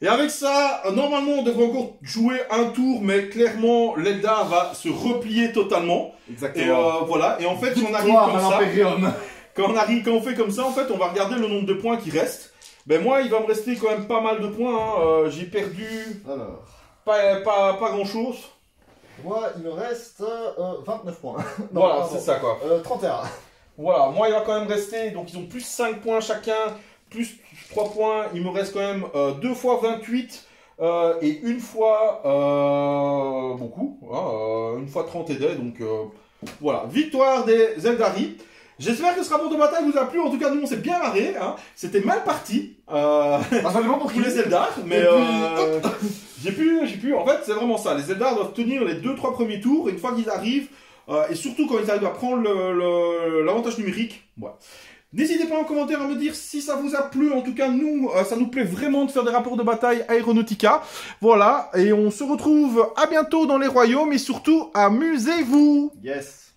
Speaker 4: Et avec ça, normalement on devrait encore jouer un tour, mais clairement l'Eldar va se replier totalement. Et
Speaker 2: exactement.
Speaker 4: voilà. Et en fait, si on arrive
Speaker 2: Victoire
Speaker 4: comme
Speaker 2: à
Speaker 4: ça,
Speaker 2: l'Imperium.
Speaker 4: quand on fait comme ça, en fait, on va regarder le nombre de points qui restent. Ben moi, il va me rester quand même pas mal de points. Hein. J'ai perdu
Speaker 2: Alors,
Speaker 4: pas grand chose.
Speaker 3: Moi, il me reste 29 points. Non,
Speaker 4: Voilà,
Speaker 3: pardon.
Speaker 4: c'est ça quoi.
Speaker 3: 31.
Speaker 4: Voilà, moi il va quand même rester, donc ils ont plus 5 points chacun, plus 3 points, il me reste quand même 2 fois 28 et une fois beaucoup, hein, une fois 30 et des, donc voilà, victoire des Eldari. J'espère que ce rapport de bataille vous a plu, en tout cas nous on s'est bien marré, hein. C'était mal parti,
Speaker 2: ça dépend pour
Speaker 4: tous les Eldar, mais j'ai pu, en fait c'est vraiment ça, les Eldar doivent tenir les 2-3 premiers tours, et une fois qu'ils arrivent, et surtout quand ils arrivent à prendre l'avantage numérique, ouais. N'hésitez pas en commentaire à me dire si ça vous a plu, en tout cas nous, ça nous plaît vraiment de faire des rapports de bataille Aeronautica, voilà, et on se retrouve à bientôt dans les royaumes, et surtout, amusez-vous!
Speaker 2: Yes.